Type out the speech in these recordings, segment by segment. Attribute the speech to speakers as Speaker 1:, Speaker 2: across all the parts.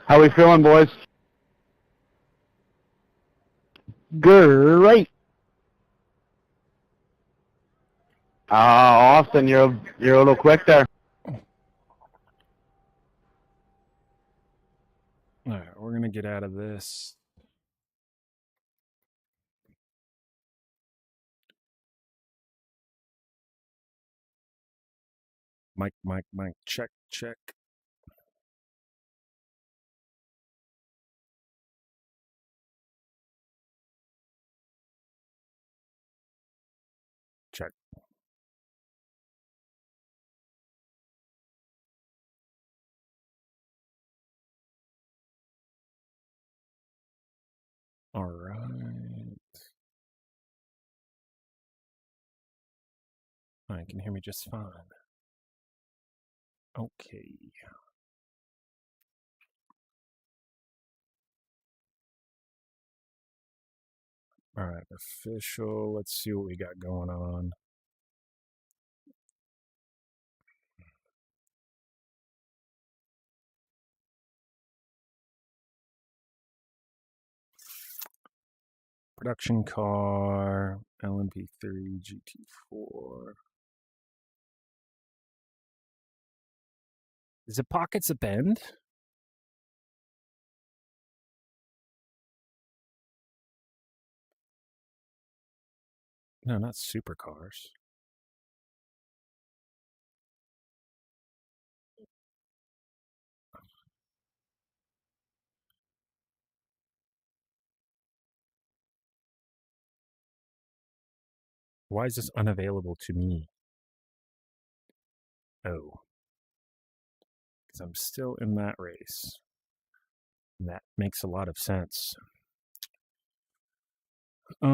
Speaker 1: How we feeling, boys? Great. Austin, you're a little quick there.
Speaker 2: All right, we're gonna get out of this. Mic, check. Check. All right. Oh, you can hear me just fine. Okay. All right, official. Let's see what we got going on. Production car, LMP3, GT4. Is it pockets of bend? No, not supercars. Why is this unavailable to me? Oh. Because I'm still in that race. And that makes a lot of sense. The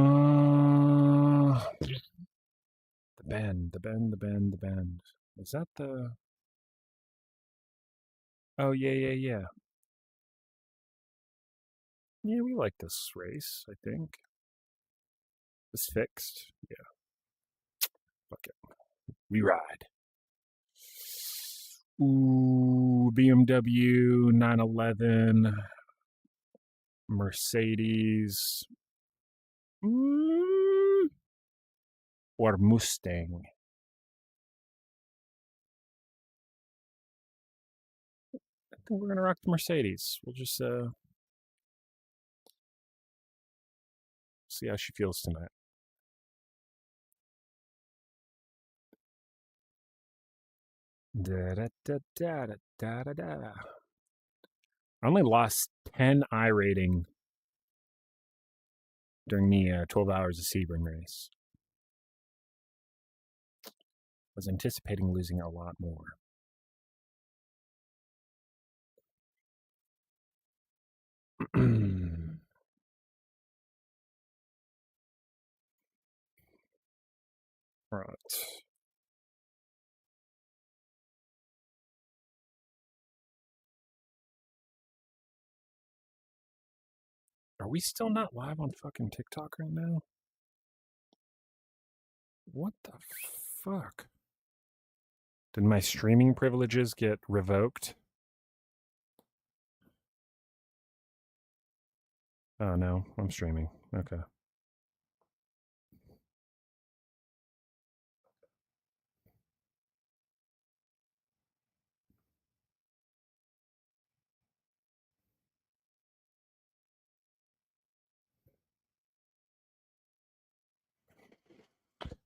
Speaker 2: bend. Is that the... Oh, yeah. Yeah, we like this race, I think. This fixed? Yeah. Fuck it. We ride. Ooh, BMW 911. Mercedes. Or Mustang. I think we're gonna rock the Mercedes. We'll just see how she feels tonight. I only lost 10 iRating during the 12 hours of Sebring race. I was anticipating losing a lot more. Right. Are we still not live on fucking TikTok right now? What the fuck? Did my streaming privileges get revoked? Oh no, I'm streaming. Okay.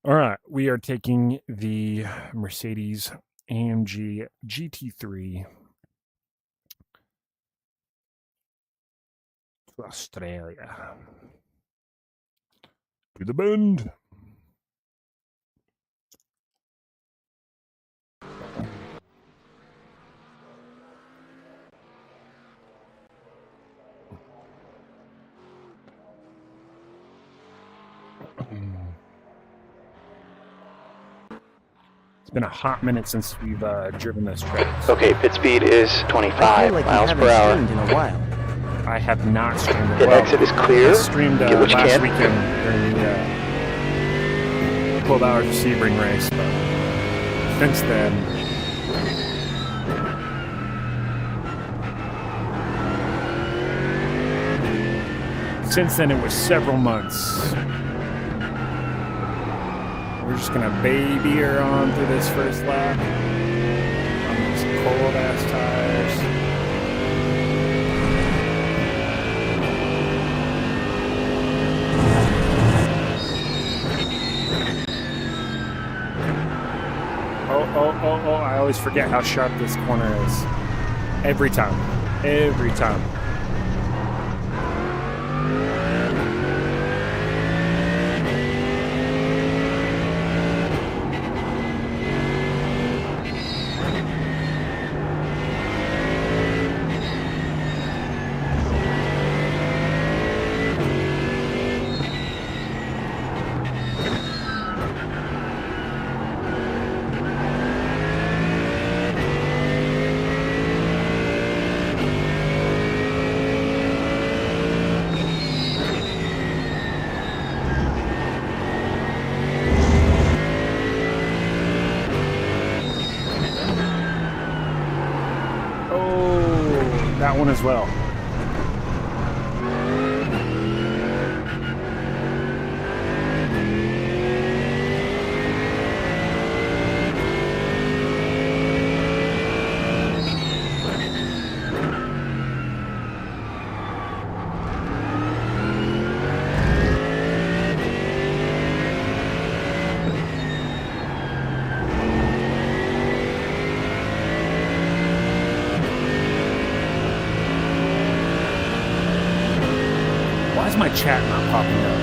Speaker 2: All right, we are taking the Mercedes AMG GT3 to Australia. To the bend. It's been a hot minute since we've driven this track.
Speaker 3: Okay, pit speed is 25 miles per hour.
Speaker 4: In a while.
Speaker 2: I have not streamed.
Speaker 3: Pit exit is clear.
Speaker 2: I streamed
Speaker 3: Get what you
Speaker 2: last
Speaker 3: can.
Speaker 2: weekend during the 12 hours of Sebring race, but since then, Since then, it was several months. We're just gonna baby her on through this first lap on these cold ass tires. Oh, I always forget how sharp this corner is. Every time. Every time. That one as well. Why is my chat not popping up?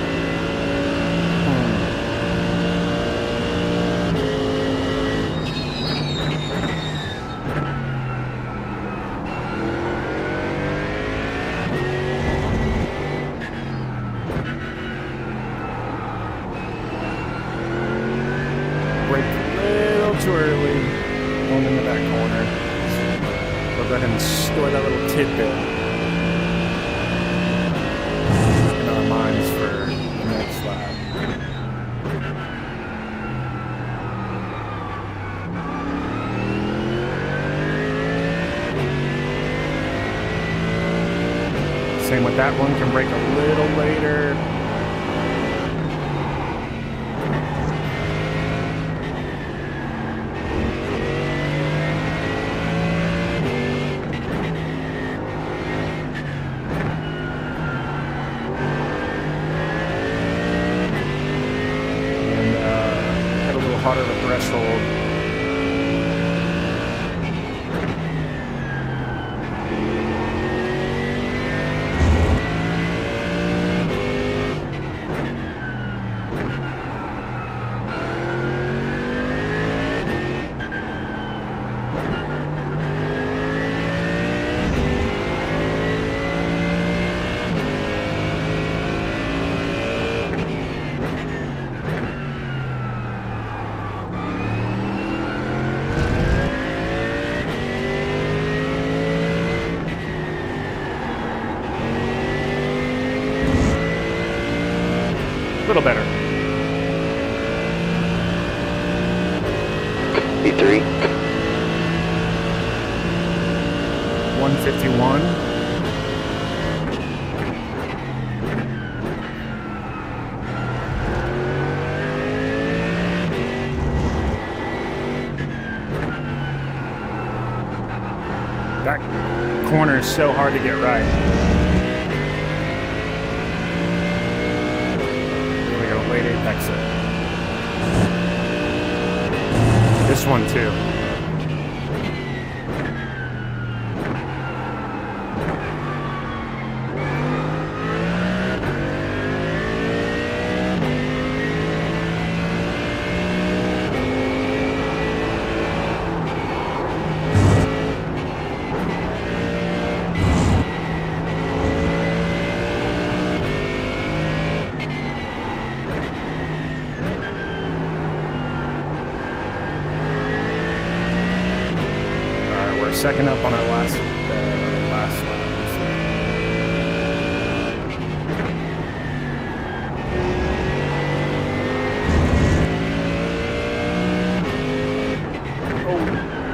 Speaker 2: Brake a little too early. Going in the back corner. We'll go ahead and store that little tidbit minds for the next lap. Same with that one, can brake a little later. Harder of a threshold. A little better.
Speaker 3: E3.
Speaker 2: 151. That corner is so hard to get right. Late exit. This one too. Second up on our last lap.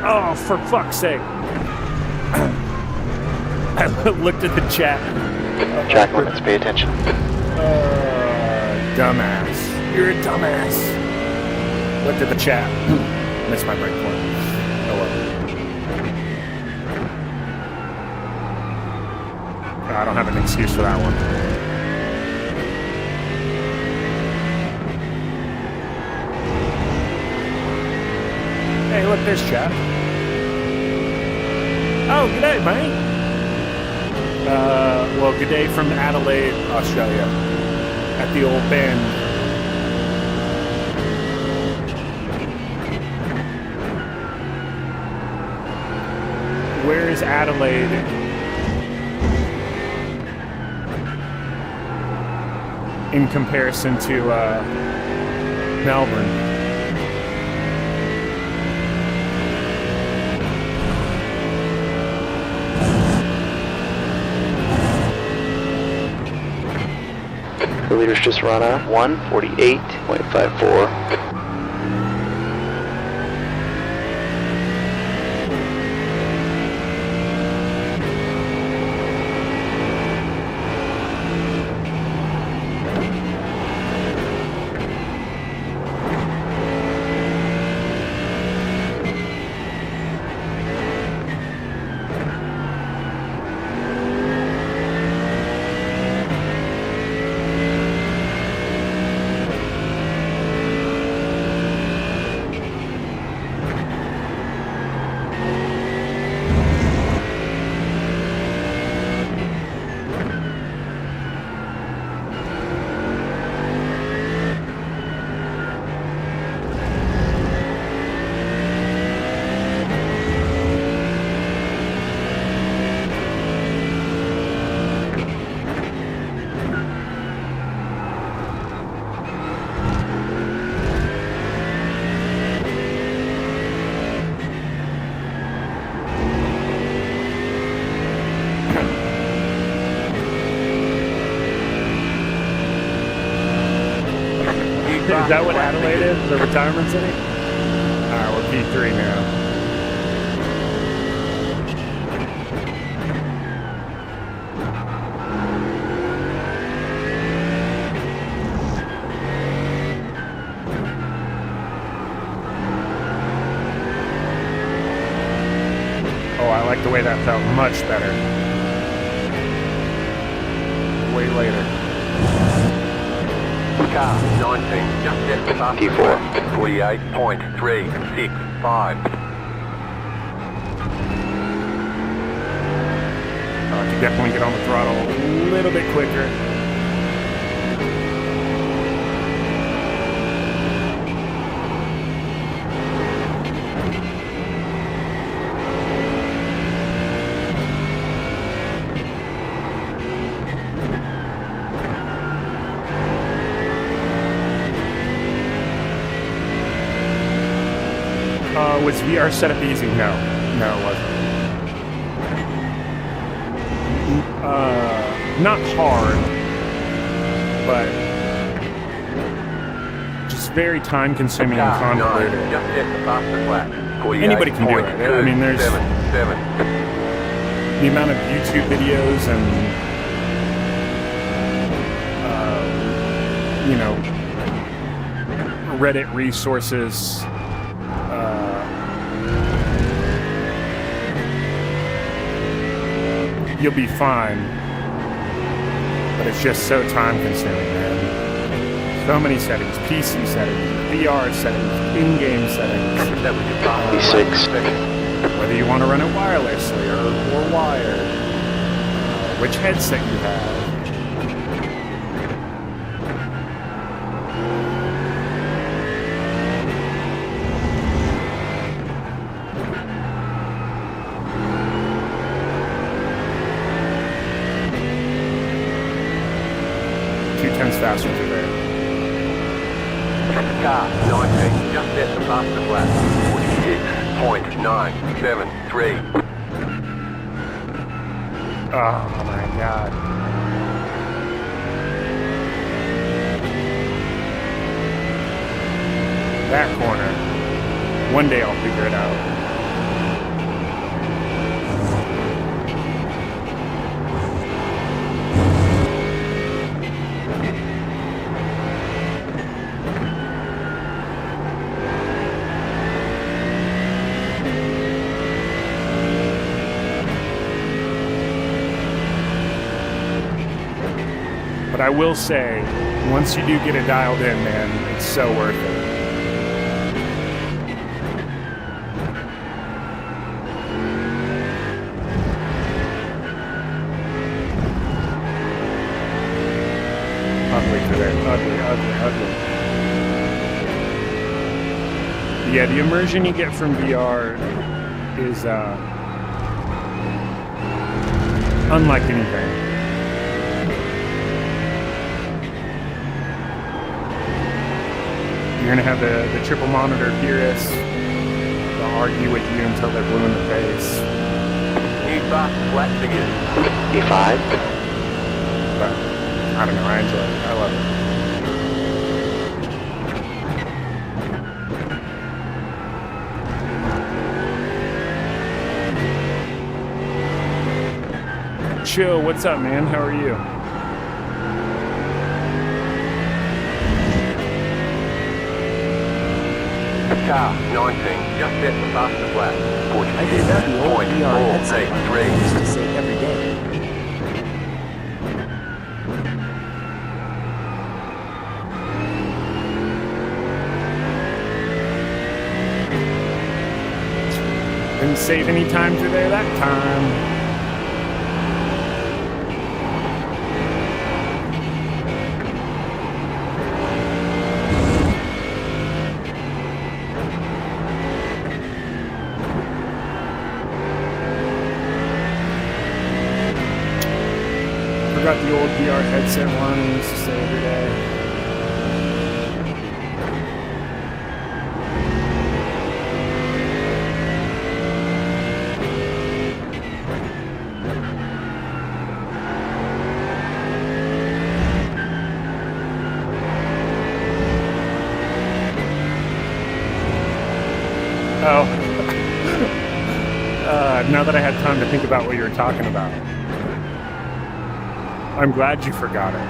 Speaker 2: Oh, for fuck's sake. I looked at the chat
Speaker 3: Track limits, pay attention.
Speaker 2: Dumbass. You're a dumbass. Looked at the chat. Missed my break point. Oh well. I don't have an excuse for that one. Hey, look, there's chat. Oh, good day, mate. Well, good day from Adelaide, Australia. At the old bend. Where is Adelaide? In comparison to Melbourne?
Speaker 3: The leaders just run a 1:48.54.
Speaker 2: Is that what Adelaide is? The retirement city? Alright, we're P3 now. Oh, I like the way that felt much better. Way later.
Speaker 4: Car 19, just at the fast
Speaker 3: P4.
Speaker 4: 48.365.
Speaker 2: I could definitely get on the throttle a little bit quicker. Was VR setup easy? No. No, it wasn't. Not hard, but just very time consuming and
Speaker 4: Car 9,
Speaker 2: convoluted.
Speaker 4: just at the fastest lap.
Speaker 2: Anybody can do it. I mean, there's
Speaker 4: 48.277.
Speaker 2: the amount of YouTube videos and, Reddit resources. You'll be fine, but it's just so time consuming, man. So many settings, PC settings, VR settings, in-game settings.
Speaker 4: That was your fastest
Speaker 3: P6.
Speaker 4: lap.
Speaker 2: Whether you want to run it wirelessly or wired, which headset you have. Faster through there.
Speaker 4: Car 19, just at the fastest lap. 46.973.
Speaker 2: Oh my god. That corner. One day I'll figure it out. But I will say, once you do get it dialed in, man, it's so worth it. Ugly today. Ugly. Yeah, the immersion you get from VR is unlike anything. You're gonna have the triple monitor purists. They'll argue with you until they're blue in the face.
Speaker 4: New fast flat again.
Speaker 3: E5.
Speaker 2: But I don't know, I enjoy it. I love it. Chill, what's up, man? How are you?
Speaker 4: Car 19, just hit the faster flat.
Speaker 5: I did that the old VR headset I used to say every day.
Speaker 2: Didn't save any time today that time. Forgot the old VR headset one I used to say every day. Oh. Now that I had time to think about what you were talking about. I'm glad you forgot it.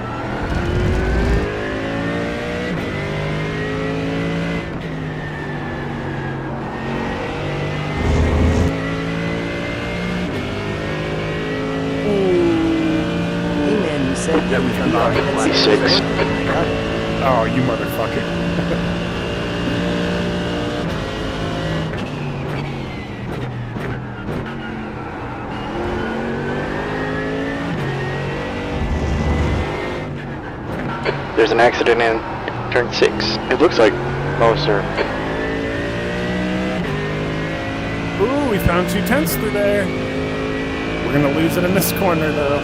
Speaker 5: Hey man, you said that we turned off
Speaker 3: E6.
Speaker 2: Oh, you motherfucker.
Speaker 3: There's an accident in turn 6. It looks like most are.
Speaker 2: Ooh, we found 2/10 through there. We're gonna lose it in this corner though.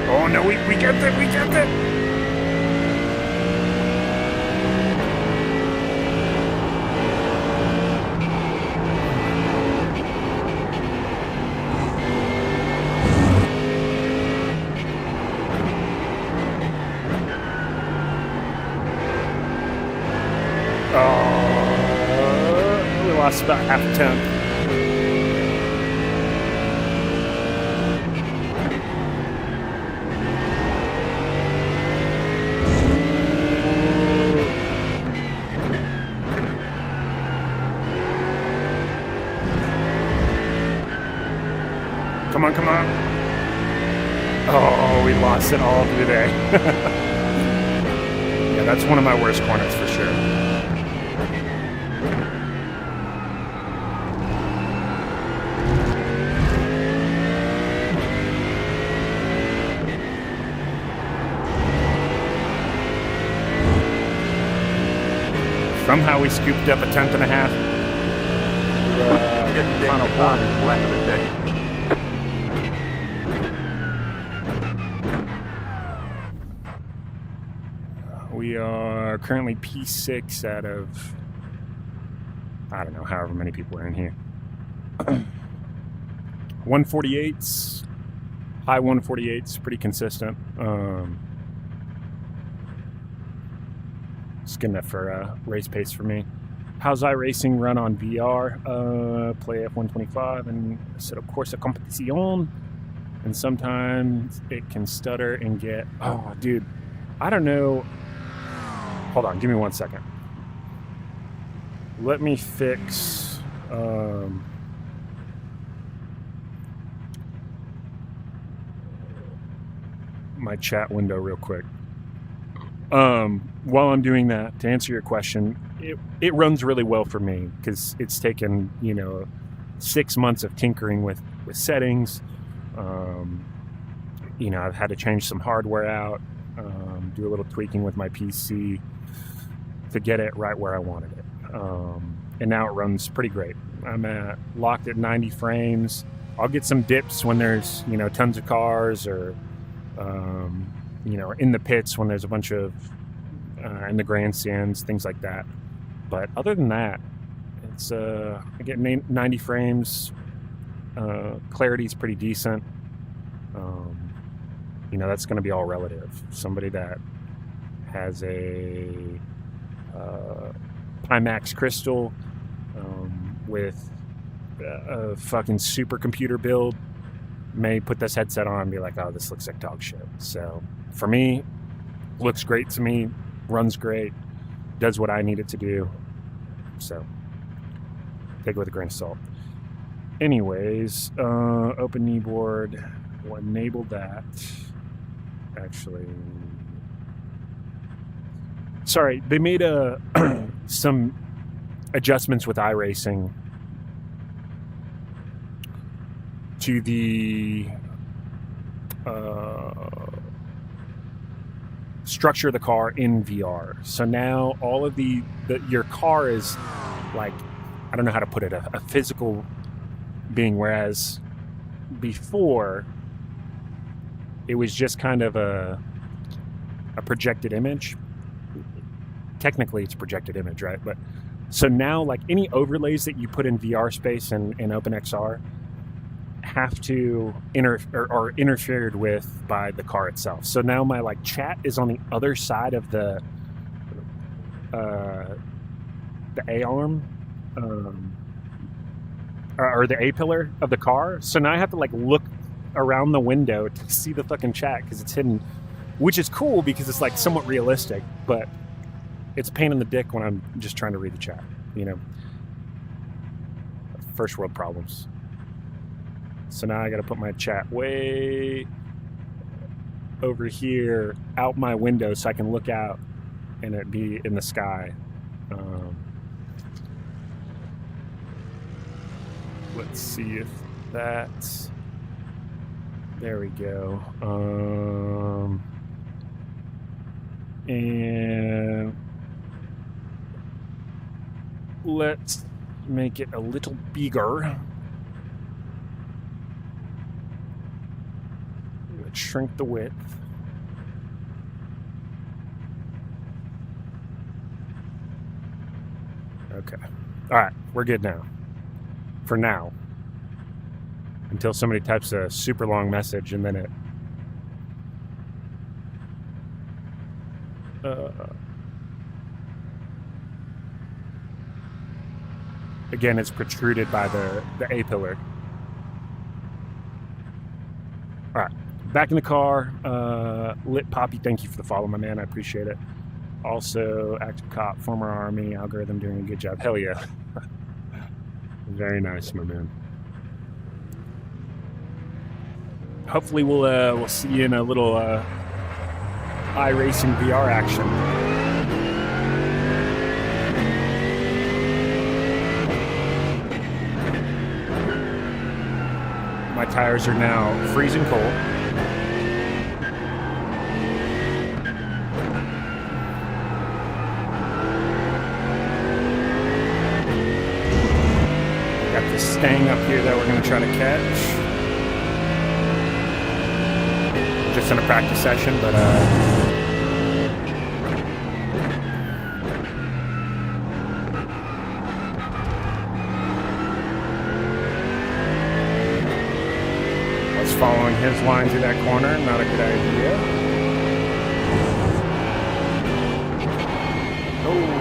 Speaker 2: Oh no, we get it, we get it. We lost about half a tenth. Come on, come on. Oh, we lost it all through there. Yeah, that's one of my worst corners for sure. Somehow we scooped up a 10th and a half.
Speaker 4: Just hit the
Speaker 2: Final
Speaker 4: fast
Speaker 2: one.
Speaker 4: flat of the day.
Speaker 2: We are currently P6 out of, I don't know, however many people are in here. 148s, high 148s, pretty consistent. It's good enough for race pace for me. How's iRacing run on VR? Play F125 and set up course de competition. And sometimes it can stutter and get, oh, dude, I don't know. Hold on, give me 1 second. let me fix my chat window real quick. While I'm doing that, to answer your question, it runs really well for me because it's taken 6 months of tinkering with settings. I've had to change some hardware out, do a little tweaking with my PC to get it right where I wanted it. And now it runs pretty great. I'm locked at 90 frames. I'll get some dips when there's tons of cars, or in the pits when there's a bunch of in the grandstands, things like that. But other than that, it's I get 90 frames. Clarity's pretty decent. That's going to be all relative. Somebody that has a Pimax Crystal with a fucking supercomputer build may put this headset on and be like, oh, this looks like dog shit. So for me, looks great to me, runs great, does what I need it to do. So take it with a grain of salt. Anyways, open kneeboard, we'll enable that. Actually, sorry, they made some adjustments with iRacing to the structure of the car in VR. So now all of your car is like, I don't know how to put it, a physical being, whereas before it was just kind of a projected image. Technically it's projected image, right? But so now, like, any overlays that you put in VR space and OpenXR have to are interfered with by the car itself. So now my chat is on the other side of the A arm, or the A pillar of the car. So now I have to look around the window to see the fucking chat because it's hidden, which is cool because it's somewhat realistic, but it's a pain in the dick when I'm just trying to read the chat. First world problems. So now I got to put my chat way over here out my window so I can look out and it be in the sky. Let's see if that's... There we go. And let's make it a little bigger. Let's shrink the width. Okay. All right, we're good now. For now. Until somebody types a super long message and then it... Again, it's protruded by the A pillar. All right, back in the car. Lit Poppy, thank you for the follow, my man. I appreciate it. Also, active cop, former Army, algorithm doing a good job. Hell yeah. Very nice, my man. Hopefully we'll see you in a little iRacing VR action. My tires are now freezing cold. Got this stang up here that we're going to try to catch. Just in a practice session, but was following his line through that corner, not a good idea. Oh.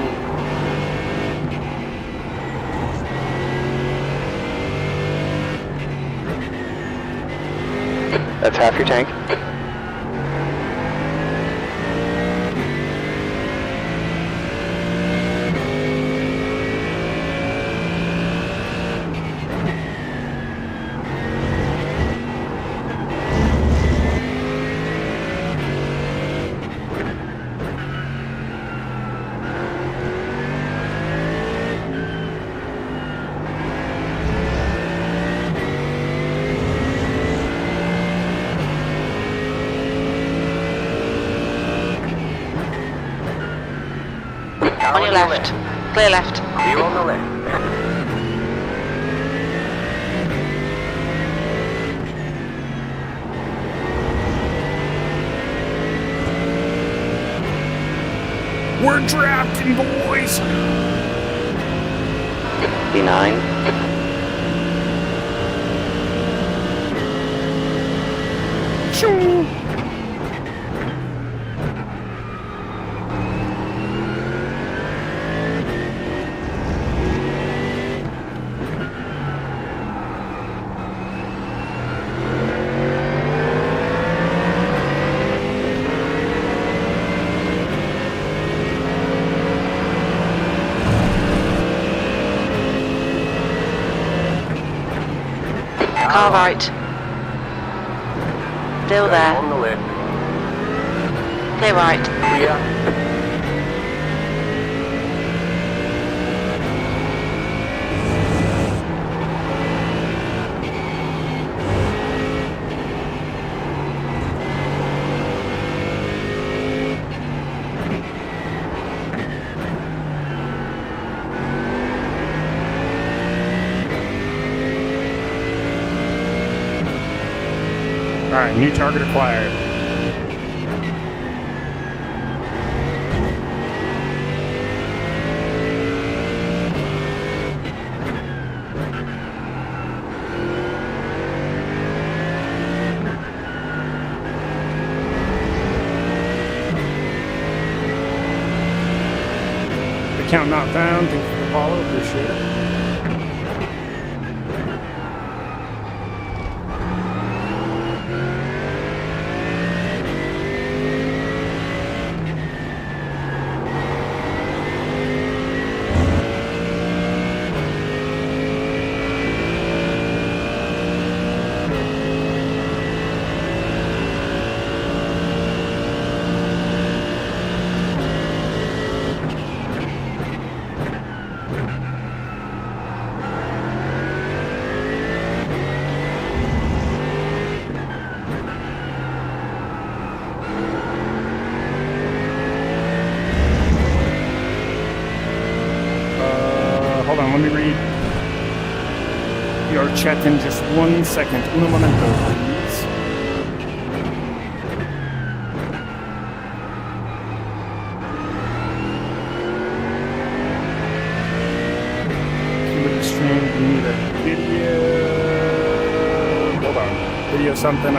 Speaker 3: That's half your tank.
Speaker 6: left. Clear left.
Speaker 4: You on the left.
Speaker 2: We're drafting, boys.
Speaker 3: B9.
Speaker 2: Shoo.
Speaker 6: Car right. Still
Speaker 4: On
Speaker 6: there.
Speaker 4: the left.
Speaker 6: Clear right.
Speaker 4: Clear.
Speaker 2: All right, new target acquired. Account not found. Thank you for the follow. Appreciate it. Hold on, let me read your chat in just 1 second. Un momento, please. Keep it stream. We need a video. Hold on. Video something.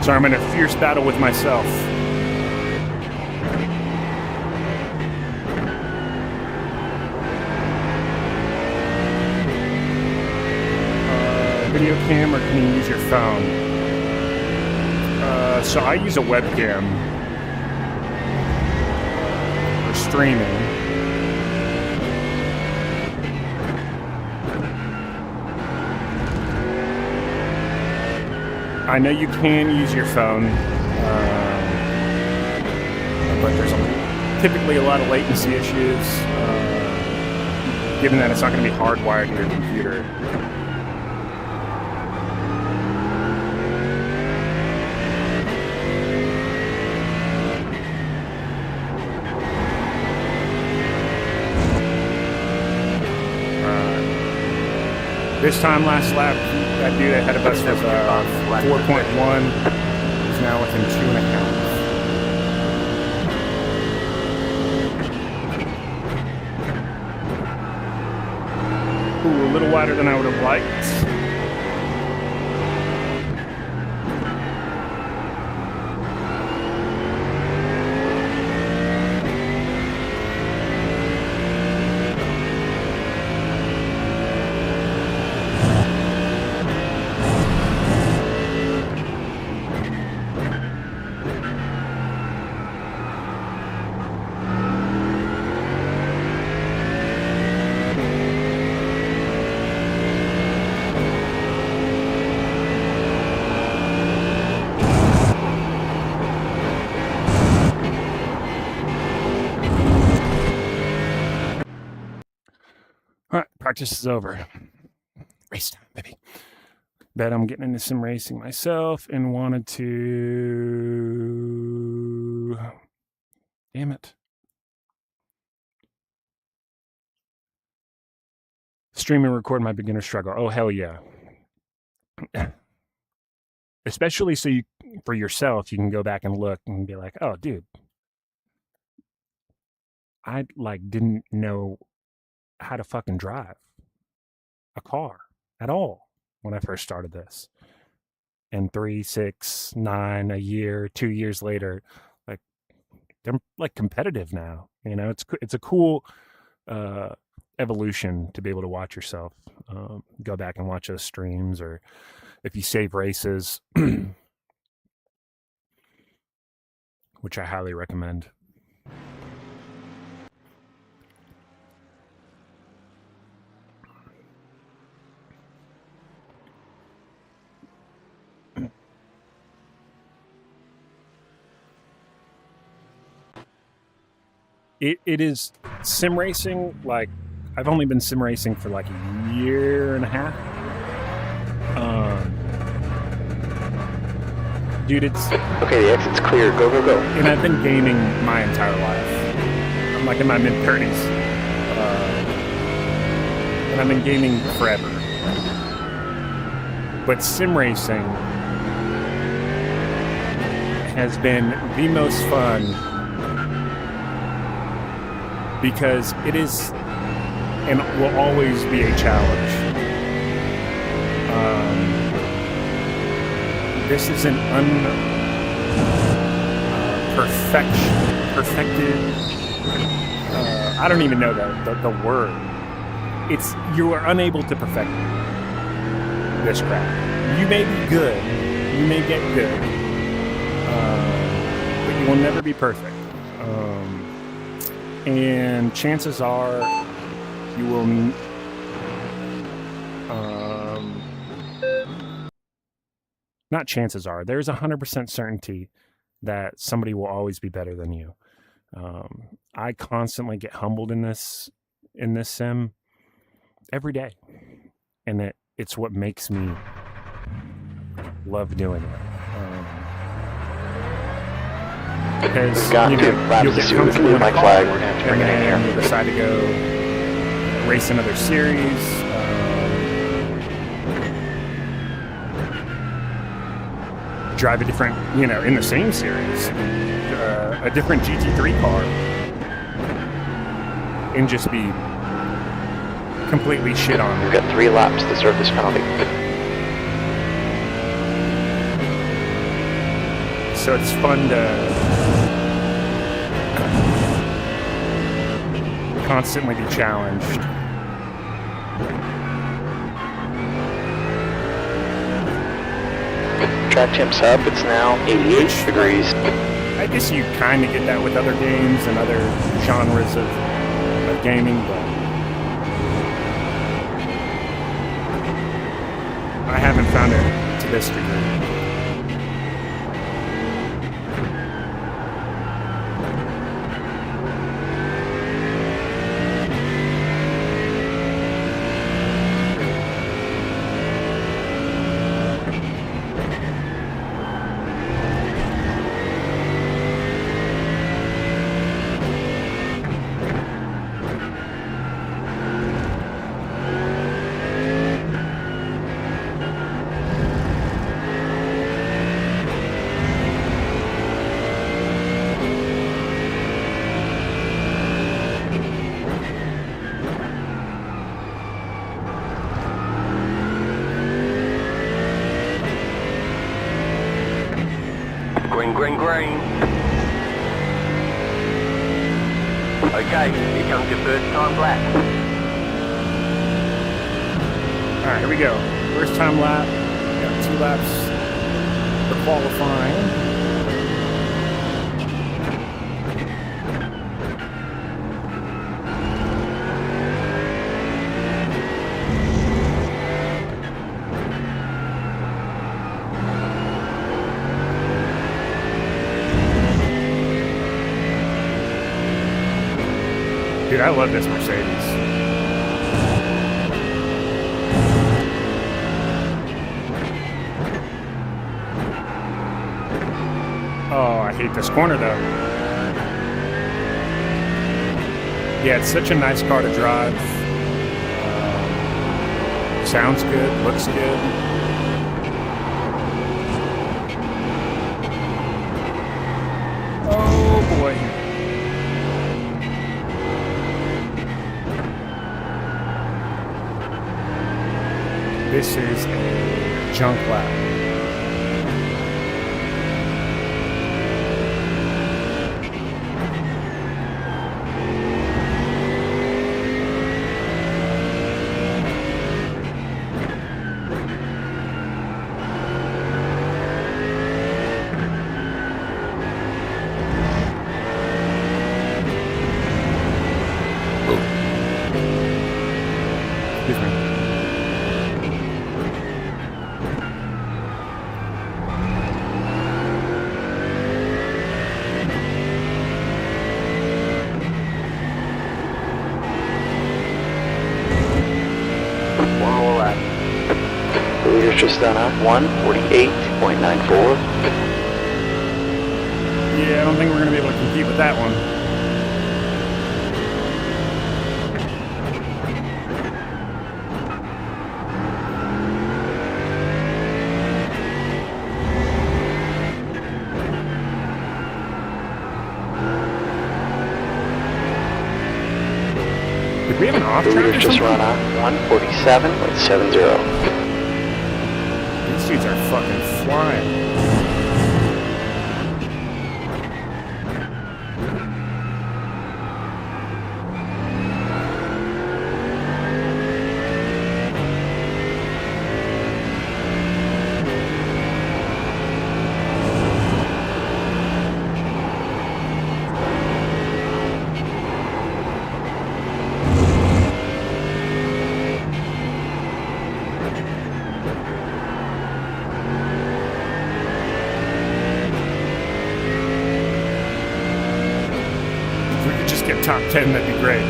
Speaker 2: Sorry, I'm in a fierce battle with myself. Video cam, or can you use your phone? So I use a webcam for streaming. I know you can use your phone, but there's typically a lot of latency issues, given that it's not going to be hardwired to your computer. This time last lap, that dude ahead of us was 4.1. He's now within 2.5. Ooh, a little wider than I would have liked. All right, practice is over. Race time, baby. Bet I'm getting into some racing myself and wanted to to... Damn it. Stream and record my beginner struggle. Oh, hell yeah. Especially so you, for yourself, you can go back and look and be like, oh, dude, I didn't know how to fucking drive a car at all when I first started this. And 3, 6, 9, a year, 2 years later, they're competitive now. It's a cool evolution to be able to watch yourself. Go back and watch those streams, or if you save races, which I highly recommend. It is sim racing. I've only been sim racing for a year and a half. Dude, it's...
Speaker 3: Okay, the exit's clear. Go, go, go.
Speaker 2: And I've been gaming my entire life. I'm in my mid-30s. And I've been gaming forever. But sim racing has been the most fun because it is and will always be a challenge. This is an perfected. I don't even know the word. You are unable to perfect this crap. You may be good. You may get good, but you will never be perfect. And chances are, you will. Not chances are. There's 100% certainty that somebody will always be better than you. I constantly get humbled in this sim every day, and it's what makes me love doing it. Because you'll get comfortable in a car, and then you'll decide to go race another series. Drive a different, in the same series, a different GT3 car, and just be completely shit on.
Speaker 3: We've got 3 laps to serve this penalty.
Speaker 2: So it's fun to constantly be challenged.
Speaker 3: Track temps up, it's now 88 degrees.
Speaker 2: I guess you kind of get that with other games and other genres of gaming, but I haven't found it to this degree.
Speaker 4: Green. Okay, here comes your first time lap.
Speaker 2: All right, here we go. First time lap. Got 2 laps for qualifying. Dude, I love this Mercedes. Oh, I hate this corner, though. Yeah, it's such a nice car to drive. Sounds good, looks good. Oh, boy. This is a junk lap. Excuse me.
Speaker 4: One more lap.
Speaker 3: The leader's just done a 1:48.94.
Speaker 2: Yeah, I don't think we're going to be able to compete with that one. Did we have an off
Speaker 3: The
Speaker 2: track or
Speaker 3: leader's just
Speaker 2: something?
Speaker 3: run a 1:47.70.
Speaker 2: These dudes are fucking flying. If we could just get top 10, that'd be great.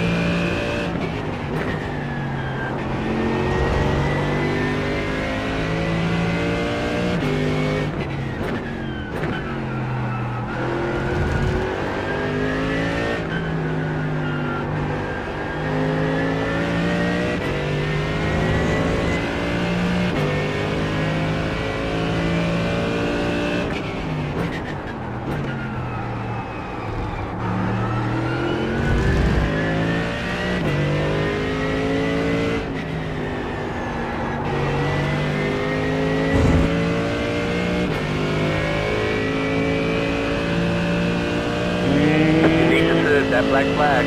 Speaker 4: You need to serve that black flag.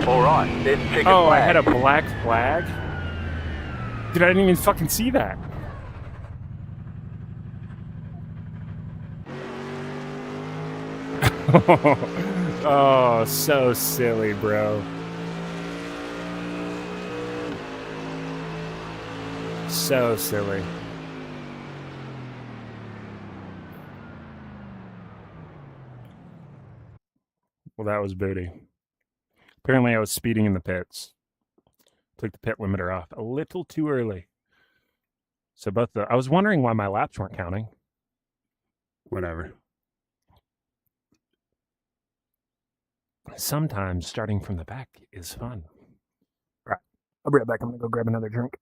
Speaker 4: Alright, there's chicken
Speaker 2: Oh, I
Speaker 4: flag.
Speaker 2: had a black flag? Dude, I didn't even fucking see that. Oh, so silly, bro. So silly. Well, that was booty. Apparently, I was speeding in the pits. Took the pit limiter off a little too early. So I was wondering why my laps weren't counting. Whatever. Sometimes starting from the back is fun. Right. I'll be right back. I'm going to go grab another drink.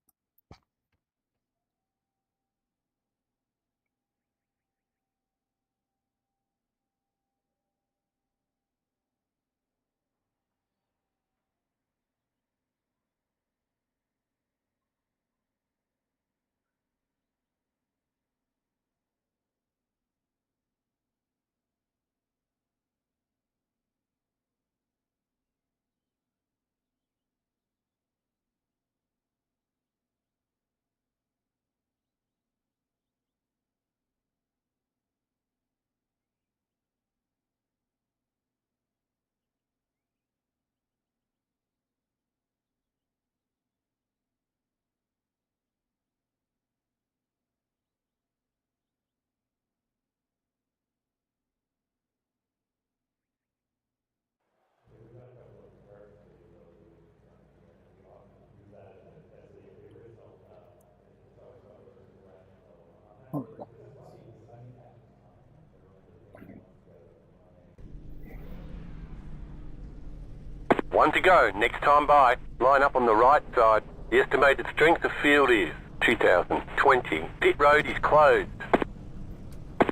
Speaker 4: One to go, next time by. Line up on the right side. The estimated strength of field is 2020. Pit road is closed.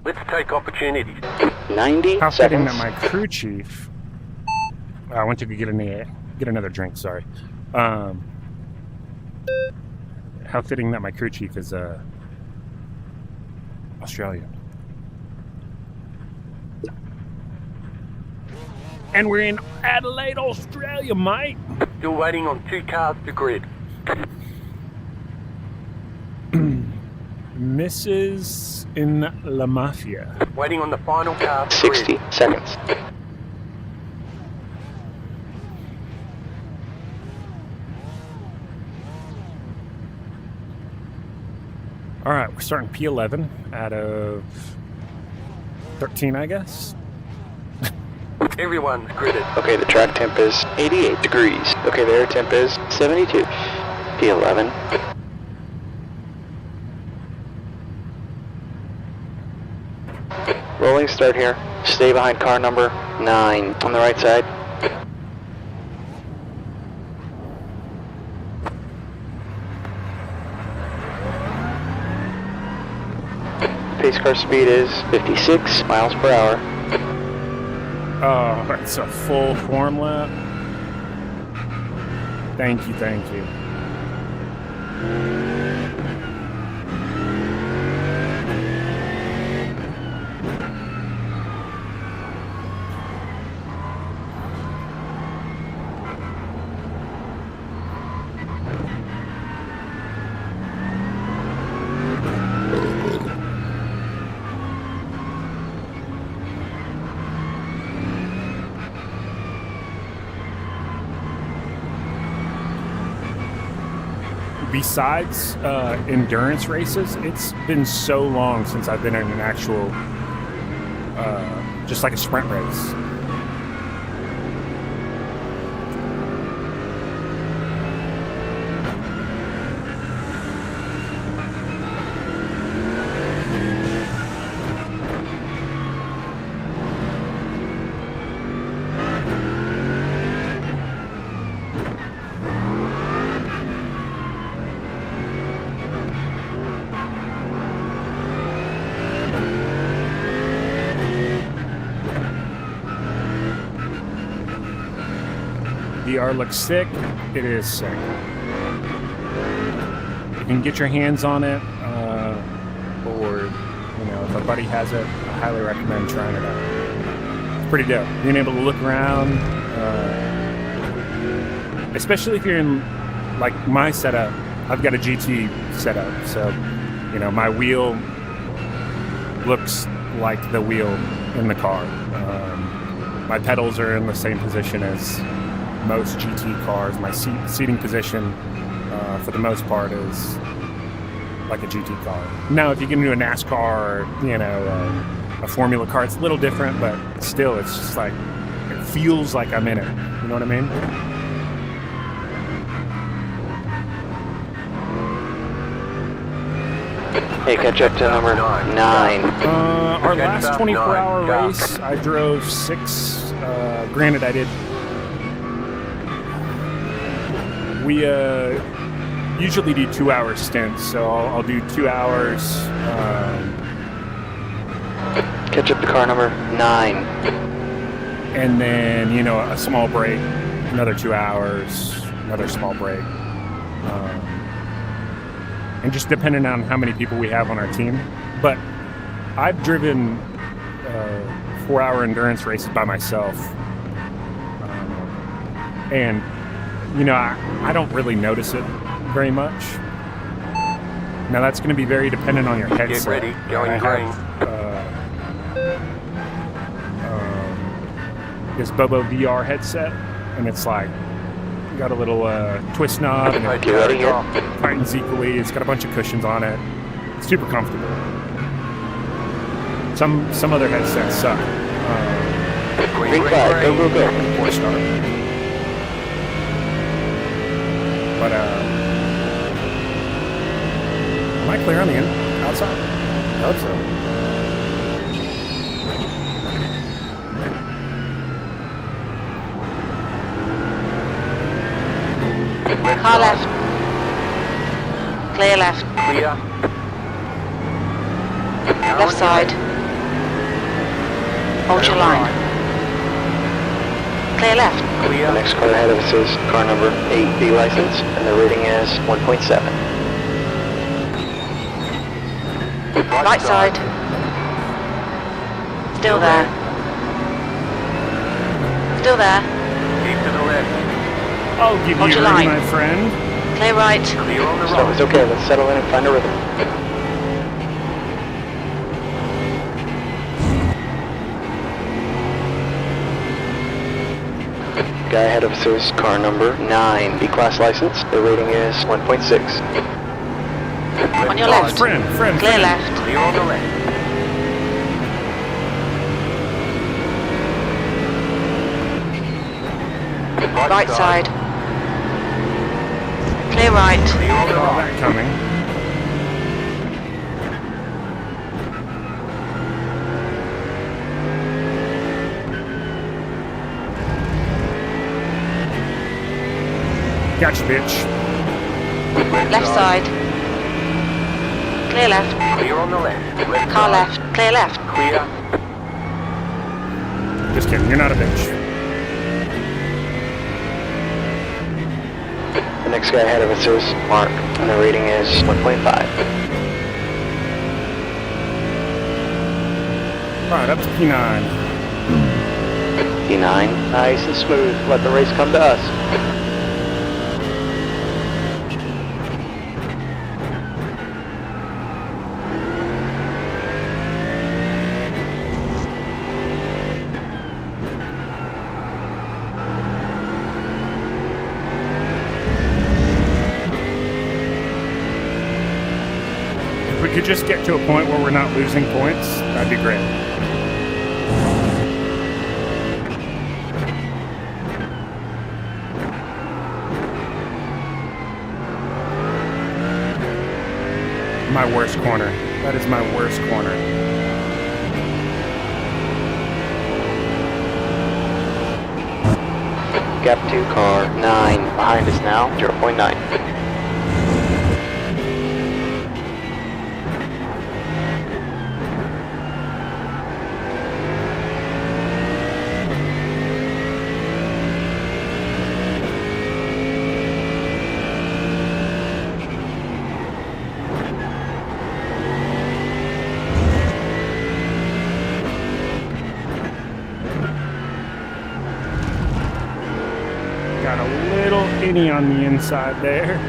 Speaker 4: Let's take opportunities.
Speaker 3: 90
Speaker 2: How fitting
Speaker 3: seconds.
Speaker 2: that my crew chief... I went to get another drink, sorry. How fitting that my crew chief is Australian. And we're in Adelaide, Australia, mate.
Speaker 4: Still waiting on 2 cars to grid.
Speaker 2: Mrs. in La Mafia.
Speaker 4: Waiting on the final car to grid.
Speaker 3: 60 seconds.
Speaker 2: All right, we're starting P11 out of 13, I guess.
Speaker 4: Everyone's gridded.
Speaker 3: Okay, the track temp is 88 degrees. Okay, the air temp is 72. P11. Rolling start here. Stay behind car number 9 on the right side. Pace car speed is 56 miles per hour.
Speaker 2: Oh, that's a full form lap. Thank you, thank you. Besides endurance races, it's been so long since I've been in an actual, just like a sprint race. VR looks sick. It is sick. You can get your hands on it, or if a buddy has it, I highly recommend trying it out. It's pretty dope. Being able to look around, especially if you're in like my setup. I've got a GT setup, so my wheel looks like the wheel in the car. My pedals are in the same position as most GT cars. My seating position, for the most part, is like a GT car. Now, if you get into a NASCAR or a Formula car, it's a little different, but still, it's just like it feels like I'm in it. You know what I mean?
Speaker 3: Hey, catch up to number 9.
Speaker 2: Our last 24-hour race, I drove 6. Granted, I did. We usually do 2-hour stints, so I'll do 2 hours.
Speaker 3: Catch up to car number 9.
Speaker 2: And then, a small break, another 2 hours, another small break. And just depending on how many people we have on our team. But I've driven 4-hour endurance races by myself. And I don't really notice it very much. Now that's going to be very dependent on your headset.
Speaker 4: Get ready, going green.
Speaker 2: This Bobo VR headset, and it's like got a little twist knob, and it
Speaker 3: Get ready here.
Speaker 2: tightens equally. It's got a bunch of cushions on it. It's super comfortable. Some other headsets suck.
Speaker 3: Green flag, go, go, go.
Speaker 2: 4-star. But am I clear on the outside? I hope so.
Speaker 6: Car
Speaker 4: side.
Speaker 6: left. Clear left.
Speaker 4: Clear.
Speaker 6: Left side. Hold your line. Clear left.
Speaker 4: Clear.
Speaker 3: The next car ahead of us is car number 8, B license, and the rating is 1.7.
Speaker 6: Right side. Still there. Still there.
Speaker 4: Keep to the left.
Speaker 2: I'll give
Speaker 6: Hold
Speaker 2: you
Speaker 6: your
Speaker 2: room,
Speaker 6: line.
Speaker 2: my friend.
Speaker 6: Clear right.
Speaker 4: Clear on the
Speaker 3: So
Speaker 4: right.
Speaker 3: it's okay, let's settle in and find a rhythm. Guy ahead of us is car number 9, B-class license. The rating is 1.6.
Speaker 6: On your
Speaker 2: Oh,
Speaker 6: left.
Speaker 2: friend.
Speaker 6: Clear left.
Speaker 4: Clear on the left.
Speaker 6: Right side. Clear right.
Speaker 4: Clear on the
Speaker 2: Saw
Speaker 4: right.
Speaker 2: that coming. Gotcha, bitch.
Speaker 6: Left side. Clear left.
Speaker 4: Clear on the left. Left
Speaker 6: Car
Speaker 4: side.
Speaker 6: left. Clear left.
Speaker 4: Clear.
Speaker 2: Just kidding, you're not a bitch.
Speaker 3: The next guy ahead of us is Mark, and the rating is 1.5.
Speaker 2: Alright, up to P9.
Speaker 3: P9, nice and smooth. Let the race come to us.
Speaker 2: If we could just get to a point where we're not losing points, that'd be great. My worst corner. That is my worst corner.
Speaker 3: Gap 2, car 9, behind us now, 0.9.
Speaker 2: Got a little innie on the inside there.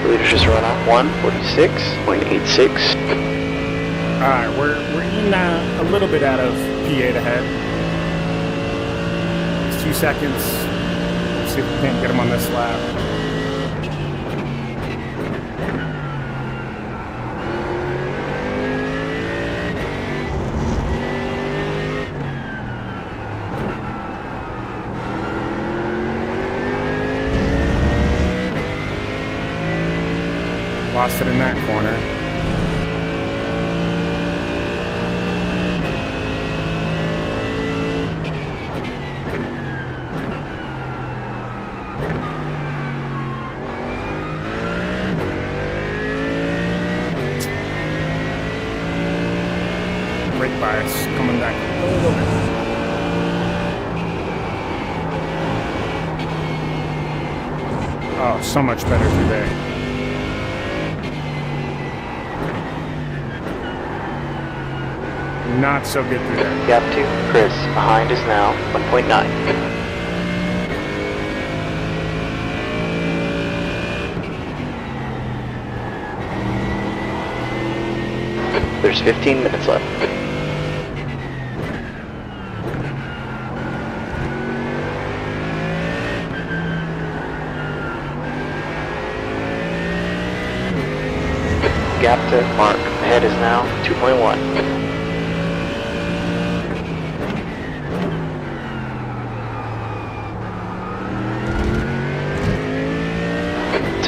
Speaker 3: Leaders just run off 1:46.86.
Speaker 2: Alright, we're in a little bit out of P8 ahead. It's 2 seconds. Let's see if we can't get him on this lap. Lost it in that corner. Brake bias coming back a little bit. Oh, so much better today. Not so good through there.
Speaker 3: Gap 2, Chris, behind is now 1.9. There's 15 minutes left. Gap to Mark. Ahead is now 2.1.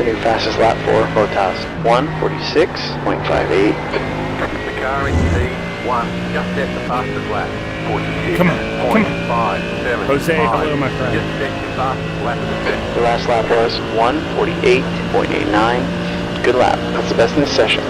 Speaker 3: a new fastest lap for Botas. 1:46.58.
Speaker 4: The car in P1 just set the fastest lap. 46.
Speaker 2: Come on, come on.
Speaker 4: 0.57.
Speaker 2: Jose, hello, my friend.
Speaker 4: Just set the fastest lap of the session.
Speaker 3: The last lap was 1:48.89. Good lap. That's the best in the session.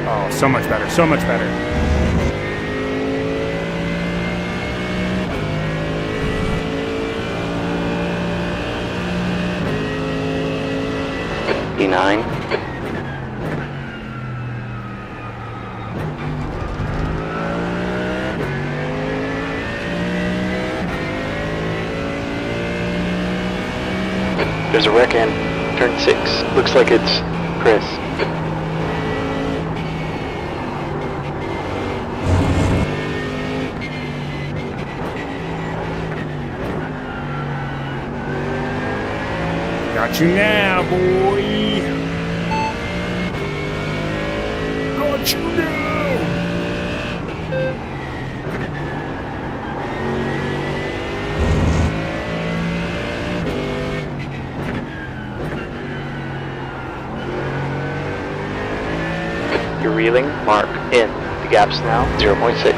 Speaker 2: Oh, so much better, so much better.
Speaker 3: P9. There's a wreck in turn 6. Looks like it's Chris.
Speaker 2: Got you now, boy. Got you now.
Speaker 3: You're reeling, mark, in. The gap's now 0.6.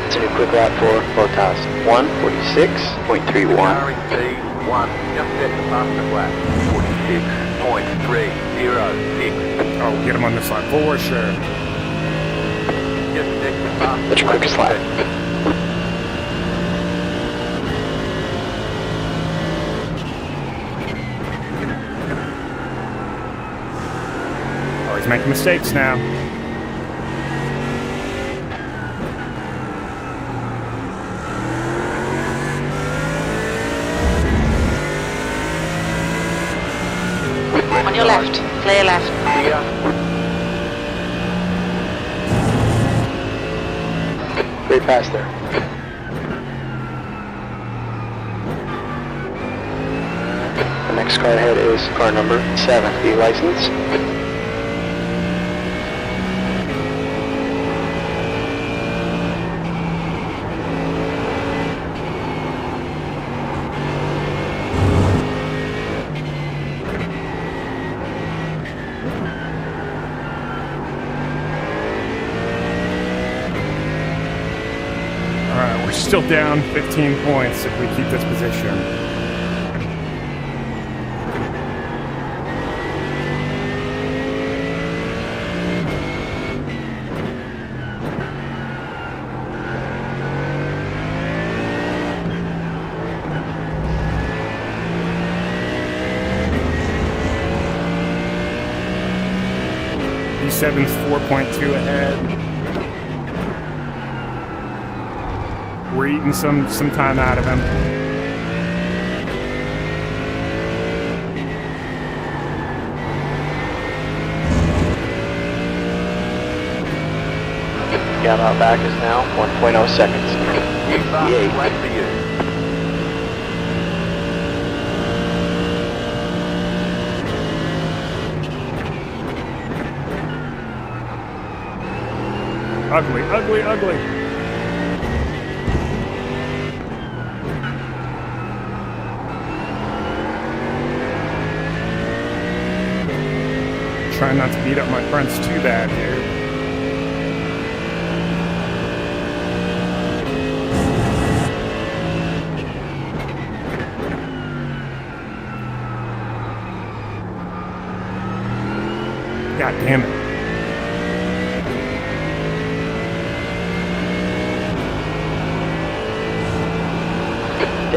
Speaker 3: It's a new quick lap for Botas. 1:46.31.
Speaker 4: Car in P1 just set the fastest lap. 46.306.
Speaker 2: Oh, get him on this line for sure.
Speaker 4: Just set the fastest
Speaker 3: That's your quickest lap.
Speaker 2: Oh, he's making mistakes now.
Speaker 6: On your left. Clear left.
Speaker 4: Here.
Speaker 3: Great pass there. The next car ahead is car number 7, the license.
Speaker 2: Alright, we're still down 15 points if we keep this position. B7's 4.2 ahead. We're eating some time out of him.
Speaker 3: Gap out back is now 1.0 seconds.
Speaker 4: Fastest lap for you.
Speaker 2: Ugly, ugly, ugly. Trying not to beat up my friends too bad here. God damn it.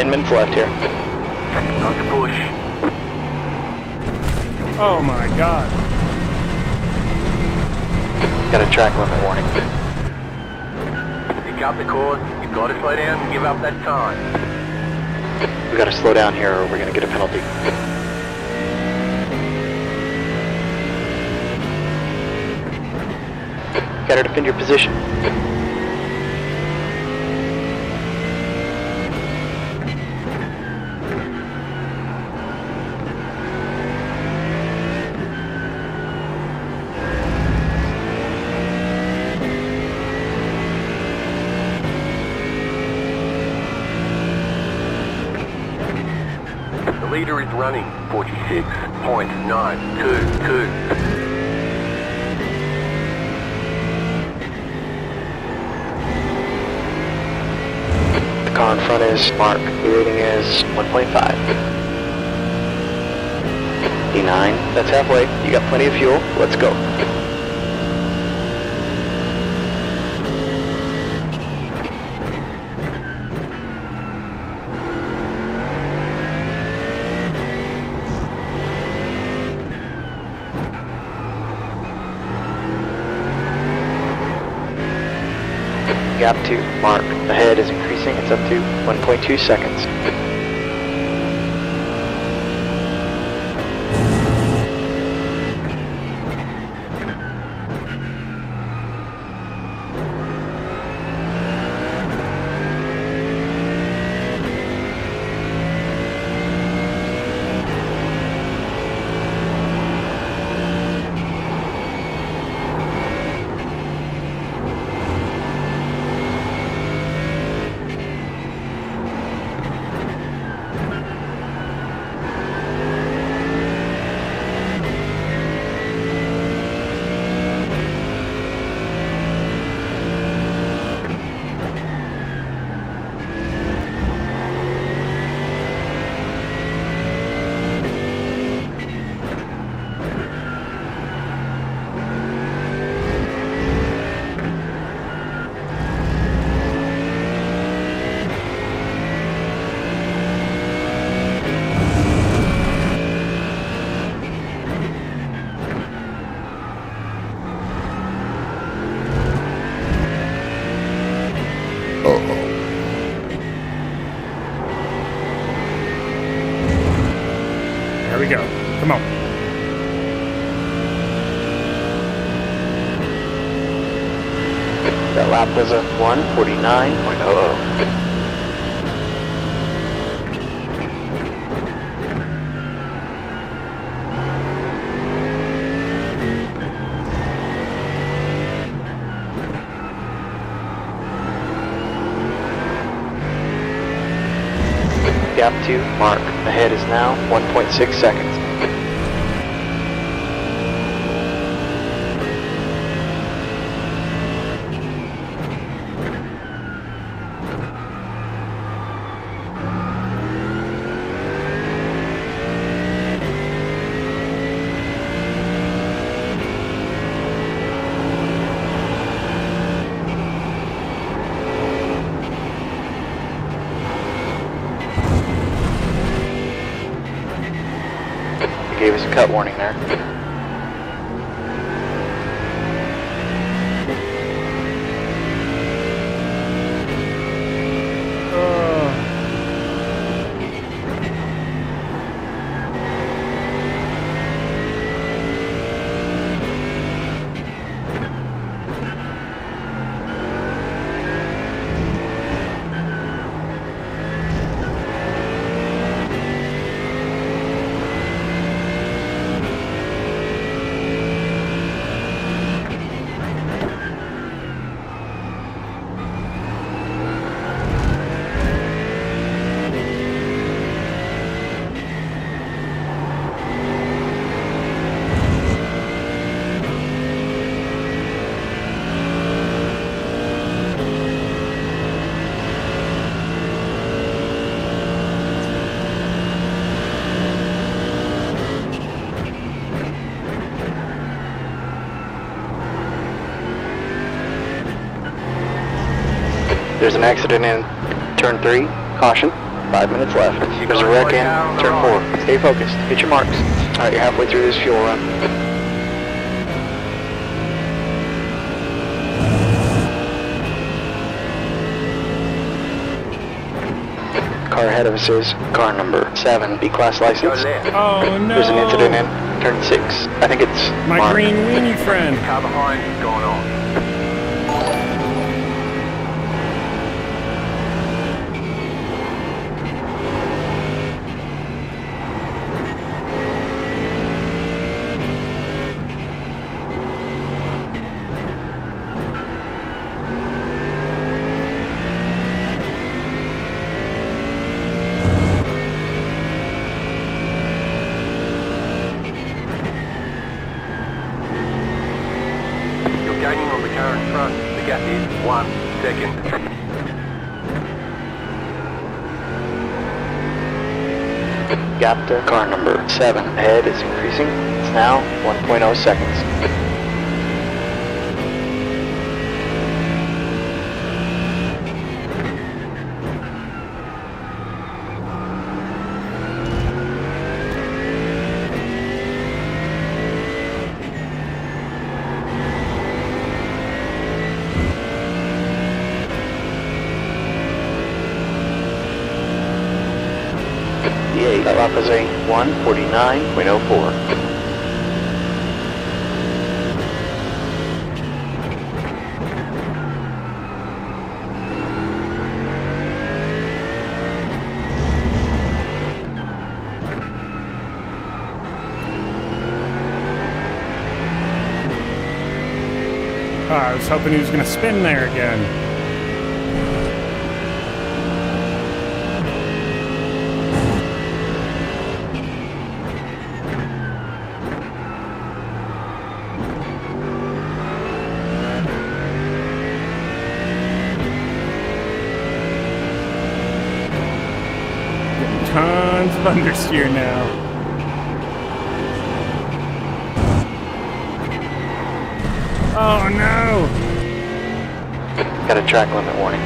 Speaker 3: Minutes left here.
Speaker 4: Not to push.
Speaker 2: Oh my god.
Speaker 3: Got a track limit warning.
Speaker 4: Pick up the course. You've got to slow down and give up that time.
Speaker 3: We got to slow down here or we're going to get a penalty. Gotta defend your position.
Speaker 4: The leader is running 46.922.
Speaker 3: The car in front is Mark. The rating is 1.5. D9, that's halfway. You got plenty of fuel. Let's go. Gap to Mark. The head is increasing. It's up to 1.2 seconds.
Speaker 2: There we go. Come on.
Speaker 3: That lap was a 1:49.00. Gap to Mark. Ahead is now 1.6 seconds. Gave us a cut warning there. There's an accident in turn 3. Caution. 5 minutes left. There's a wreck in turn 4. Stay focused. Hit your marks. Alright, you're halfway through this fuel run. Car ahead of us is car number 7, B-class license.
Speaker 2: Oh no!
Speaker 3: There's an incident in turn 6. I think it's
Speaker 2: My
Speaker 3: Mark.
Speaker 2: green weenie friend.
Speaker 4: Car behind is going on. Gaining on the car in front. The gap is 1 second.
Speaker 3: Gap to car number 7 ahead is increasing. It's now 1.0 seconds. That lap is a 1:49.04.
Speaker 2: I was hoping he was going to spin there again. Tons of understeer now. Oh no!
Speaker 3: Got a track limit warning.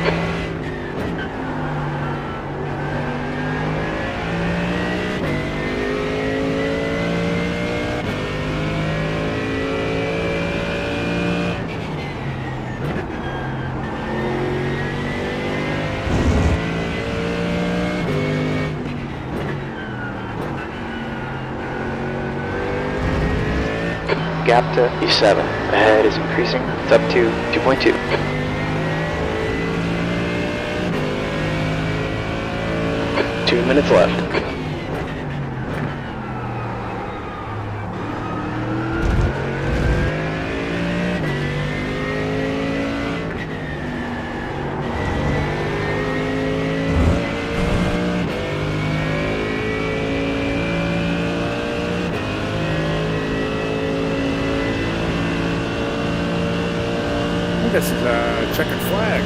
Speaker 3: Gap to E7. Ahead is increasing. It's up to 2.2. Two minutes left.
Speaker 2: This is a checkered flag.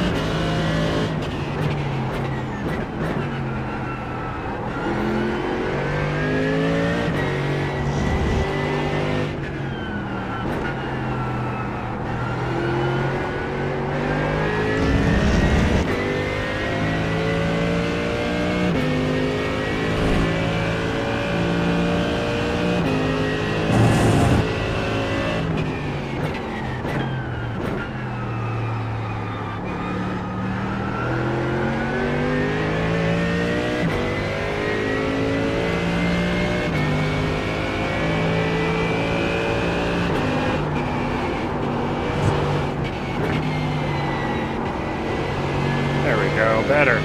Speaker 2: There we go, better.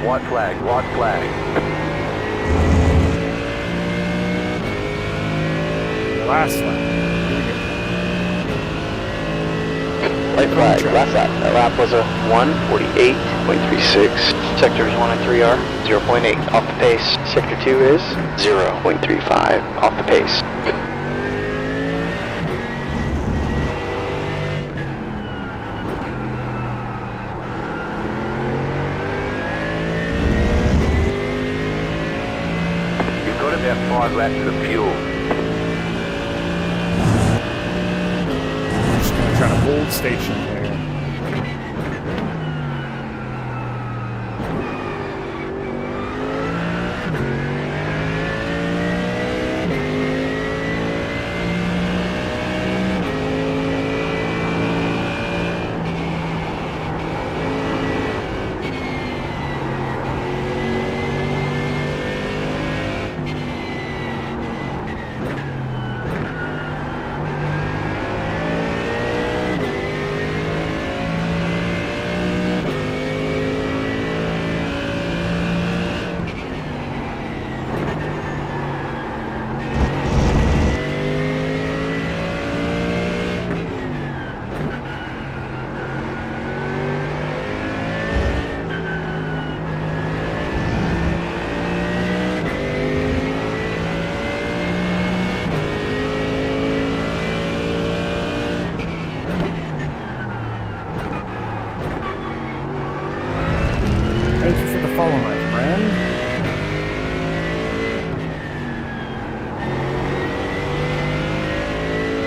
Speaker 4: White flag, white flag.
Speaker 2: Last lap.
Speaker 3: White flag, last lap. That lap was a 1:48.36. Sectors 1 and 3 are 0.8 off the pace. Sector 2 is 0.35 off the pace.
Speaker 4: You've got about 5 laps of fuel.
Speaker 2: Just gonna try to hold station there.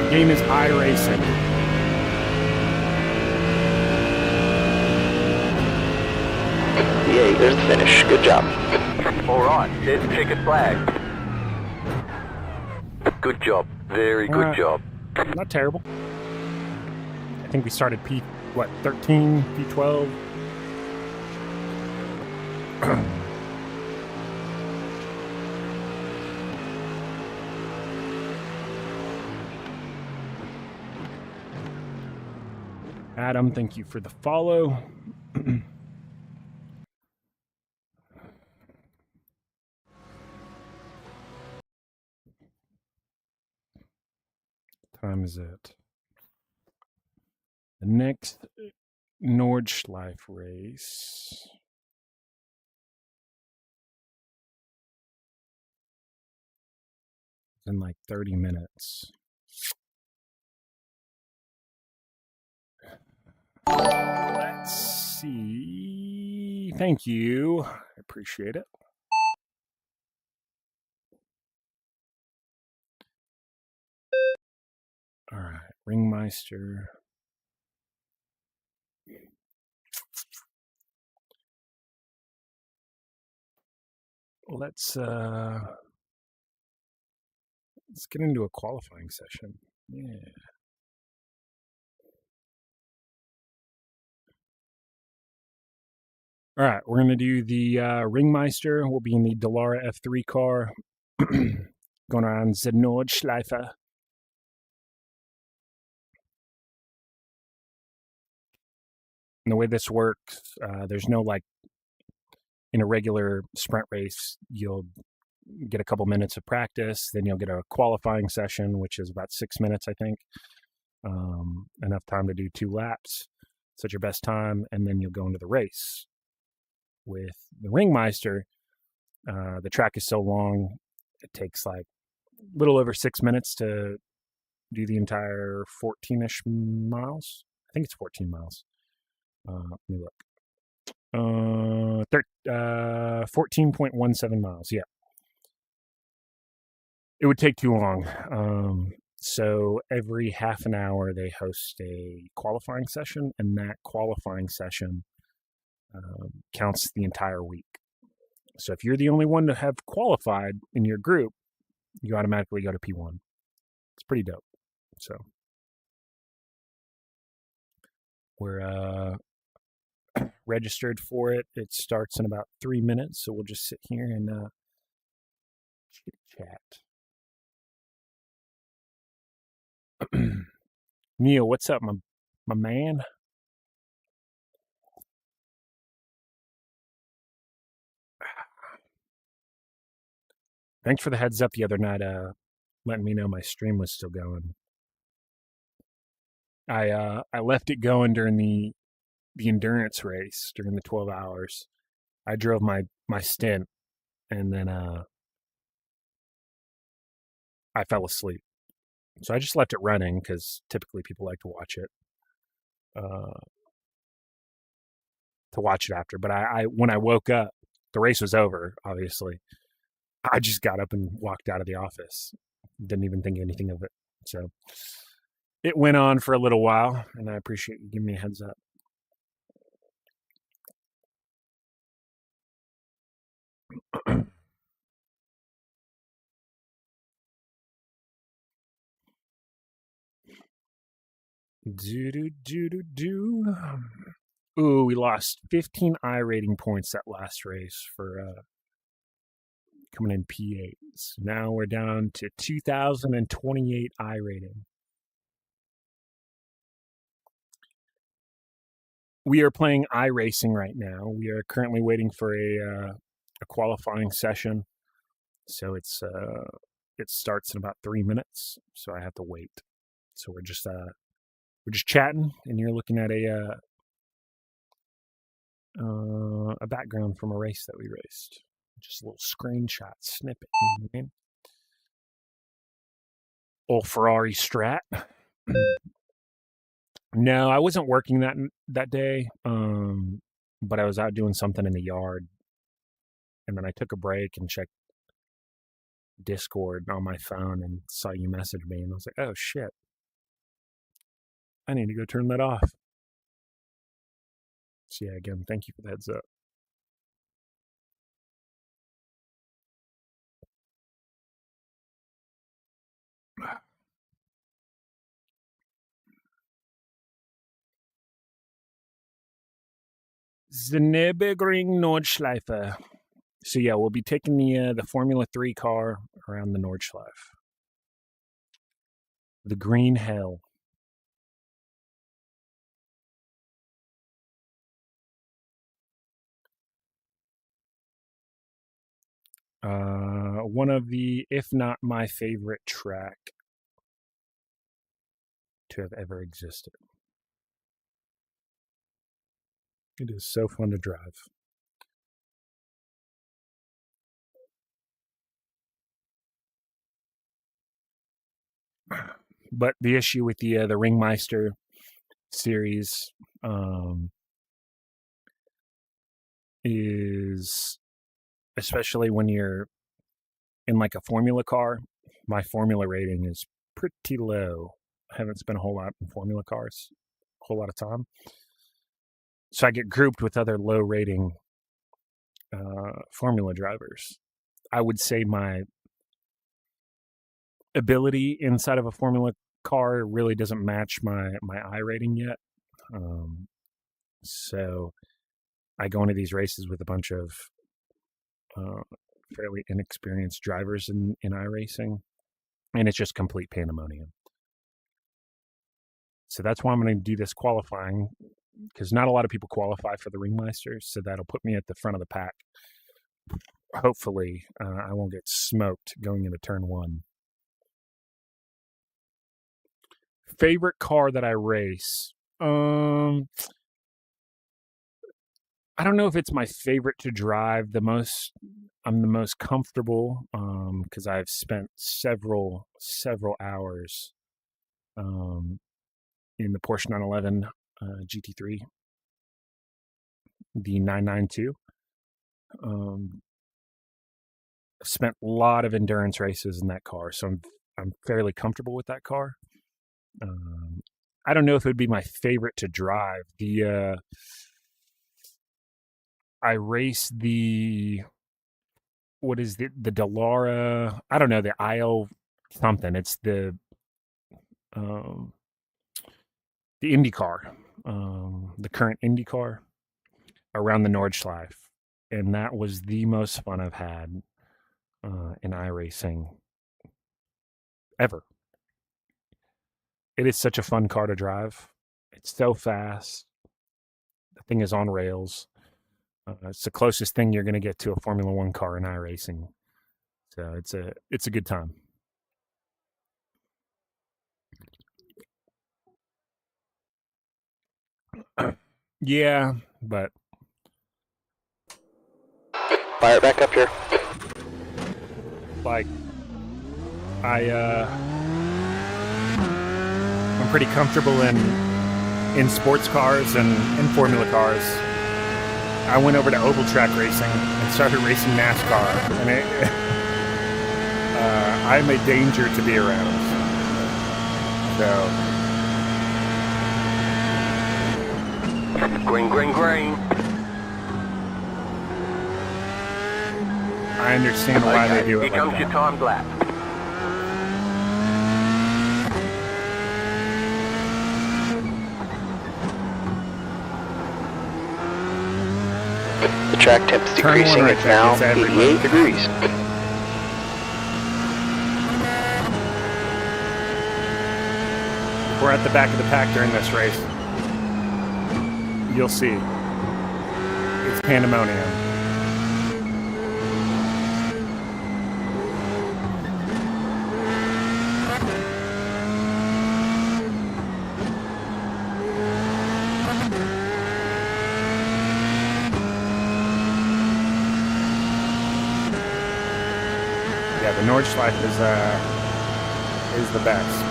Speaker 2: Game is iRacing.
Speaker 3: Yay, there's the finish. Good job.
Speaker 4: All right, there's the checkered flag. Good job. Very good job.
Speaker 2: Not terrible. I think we started P13, P12. Adam, thank you for the follow. Time is it? The next Nordschleife race is in like 30 minutes. Let's see. Thank you. I appreciate it. All right, Ringmeister. Let's get into a qualifying session. Yeah. All right, we're going to do the Ringmeister. We'll be in the Dallara F3 car going around the Nordschleife. And the way this works, there's no like in a regular sprint race, you'll get a couple minutes of practice, then you'll get a qualifying session, which is about 6 minutes, I think. Enough time to do 2 laps. Set your best time, and then you'll go into the race. With the Ringmeister, the track is so long, it takes like a little over 6 minutes to do the entire 14-ish miles. I think it's 14 miles. Let me look. 14.17 miles. Yeah. It would take too long. So every half an hour, they host a qualifying session, and that qualifying session counts the entire week. So if you're the only one to have qualified in your group, you automatically go to P1. It's pretty dope. So we're registered for it. It starts in about 3 minutes, so we'll just sit here and chit-chat. Neil, what's up, my man? Thanks for the heads up the other night, letting me know my stream was still going. I left it going during the endurance race during the 12 hours. I drove my stint, and then I fell asleep. So I just left it running because typically people like to watch it after. But I when I woke up, the race was over, obviously. I just got up and walked out of the office. Didn't even think anything of it. So it went on for a little while, and I appreciate you giving me a heads up. Ooh, we lost 15 iRating points that last race for coming in P8. So now we're down to 2,028 iRating. We are playing iRacing right now. We are currently waiting for a qualifying session. So it starts in about 3 minutes. So I have to wait. So we're just chatting, and you're looking at a background from a race that we raced. Just a little screenshot snippet. Man. Old Ferrari Strat. No, I wasn't working that day, but I was out doing something in the yard, and then I took a break and checked Discord on my phone and saw you message me, and I was like, oh shit, I need to go turn that off. So yeah, again, thank you for the heads up. The Nürburgring Nordschleife. So yeah, we'll be taking the Formula 3 car around the Nordschleife. The Green Hell. One of the, if not my favorite track to have ever existed. It is so fun to drive. But the issue with the Ringmeister series is, especially when you're in like a formula car, my formula rating is pretty low. I haven't spent a whole lot in formula cars, a whole lot of time. So I get grouped with other low rating formula drivers. I would say my ability inside of a formula car really doesn't match my I rating yet. So I go into these races with a bunch of fairly inexperienced drivers in iRacing, and it's just complete pandemonium. So that's why I'm going to do this qualifying, because not a lot of people qualify for the Ringmeisters, so that'll put me at the front of the pack. Hopefully, I won't get smoked going into turn 1. Favorite car that I race? I don't know if it's my favorite to drive. I'm the most comfortable because I've spent several hours in the Porsche 911 GT3, the 992. Spent a lot of endurance races in that car, so I'm fairly comfortable with that car. I don't know if it would be my favorite to drive. I race the, what is the Dallara? I don't know, the IL something. It's the IndyCar, the current IndyCar around the Nordschleife, and that was the most fun I've had in iRacing ever. It is such a fun car to drive. It's so fast. The thing is on rails. It's the closest thing you're going to get to a Formula 1 car in iRacing. So it's a good time. Yeah, but
Speaker 3: Fire it back up here.
Speaker 2: like I'm pretty comfortable in sports cars and in formula cars. I went over to oval track racing and started racing NASCAR, and I'm a danger to be around. So
Speaker 4: Green, green, green.
Speaker 2: I understand why they do it
Speaker 4: Here
Speaker 2: like
Speaker 4: comes your
Speaker 2: that.
Speaker 4: timed lap.
Speaker 3: The track temp's
Speaker 2: Turn 1
Speaker 3: decreasing.
Speaker 2: right
Speaker 3: It's
Speaker 2: there
Speaker 3: now
Speaker 2: gets everybody.
Speaker 3: 88 degrees.
Speaker 2: We're at the back of the pack during this race. You'll see. It's pandemonium. Yeah, the Nordschleife is the best.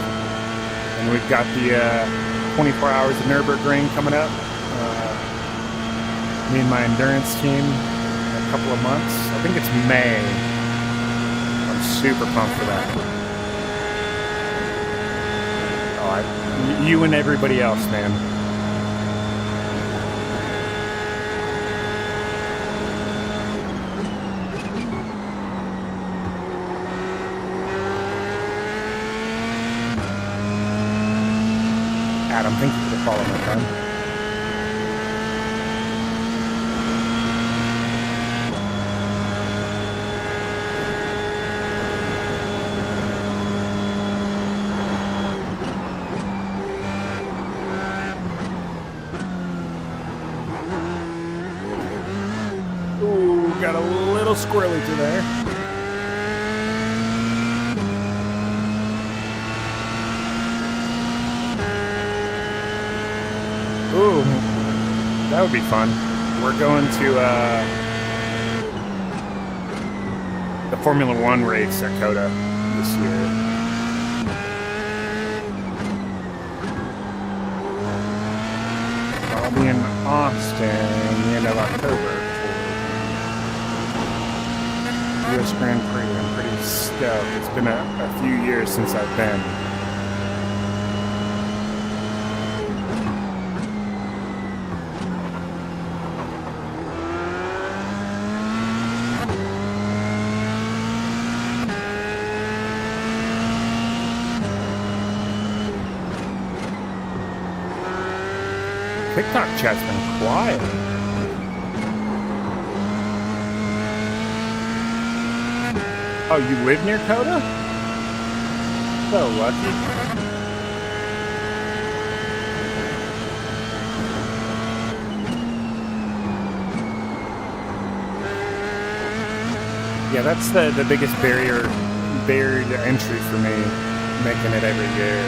Speaker 2: And we've got the 24 hours of Nürburgring coming up. Me and my endurance team in a couple of months. I think it's May. I'm super pumped for that. Oh, I You and everybody else, man. Adam, thank you for the follow, my friend. Ooh, got a little squirrely through there. Ooh, that would be fun. We're going to the Formula One race at COTA this year. I'll be in Austin the end of October for US Grand Prix. I'm pretty stoked. It's been a few years since I've been. TikTok chat's been quiet. Oh, you live near COTA? So lucky. Yeah, that's the biggest barrier to entry for me, making it every year.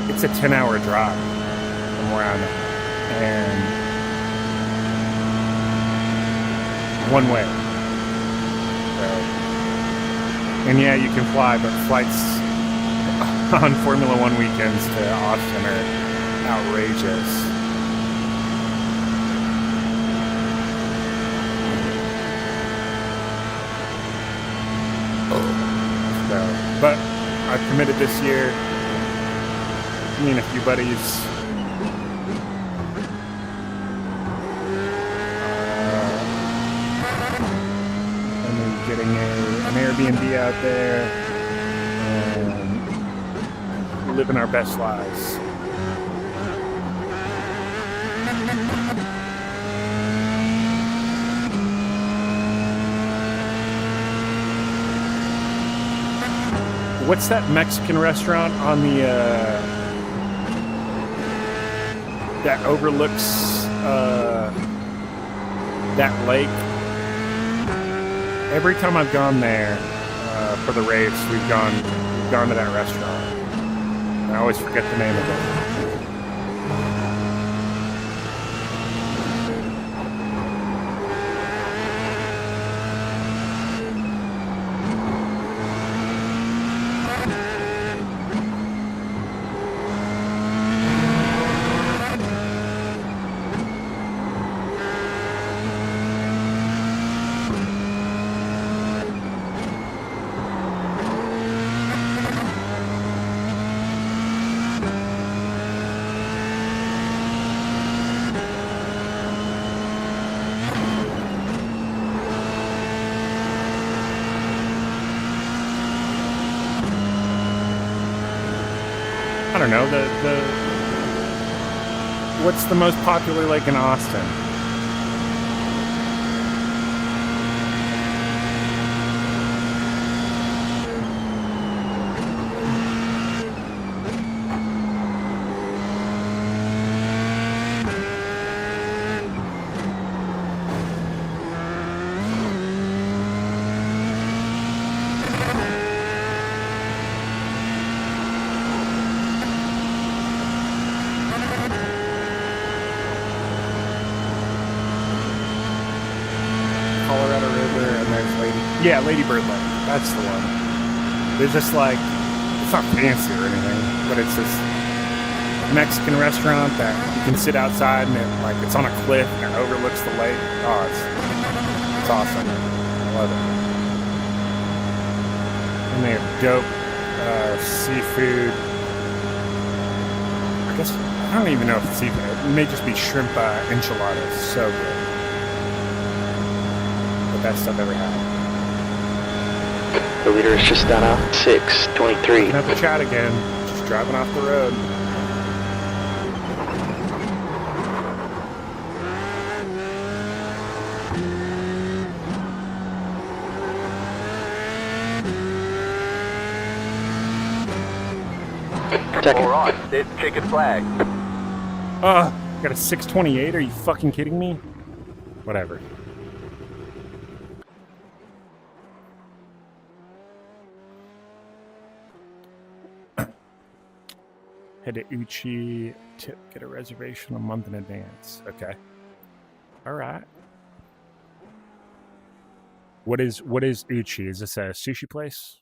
Speaker 2: It's a 10-hour drive from where I'm at, and one way. So, and yeah, you can fly, but flights on Formula One weekends to Austin are outrageous. So, but I've committed this year. Me and a few buddies. And then getting an Airbnb out there and living our best lives. What's that Mexican restaurant on the that overlooks that lake? Every time I've gone there for the race, we've gone to that restaurant. I always forget the name of it. I don't know, what's the most popular lake in Austin? Yeah, Lady Bird Lake. That's the one. There's just like, it's not fancy or anything, but it's this Mexican restaurant that you can sit outside and it's on a cliff and it overlooks the lake. Oh, it's awesome. I love it. And they have dope Seafood. I guess I don't even know if it's seafood. It may just be shrimp enchiladas. So good. The best I've ever had.
Speaker 3: The leader is just done a 6:23.
Speaker 2: Another chat again. Just driving off the road.
Speaker 3: Second.
Speaker 4: All right, there's checkered flag.
Speaker 2: Got a 628. Are you fucking kidding me? Whatever. Head to Uchi. Tip. Get a reservation a month in advance. Okay. All right. What is Uchi? Is this a sushi place?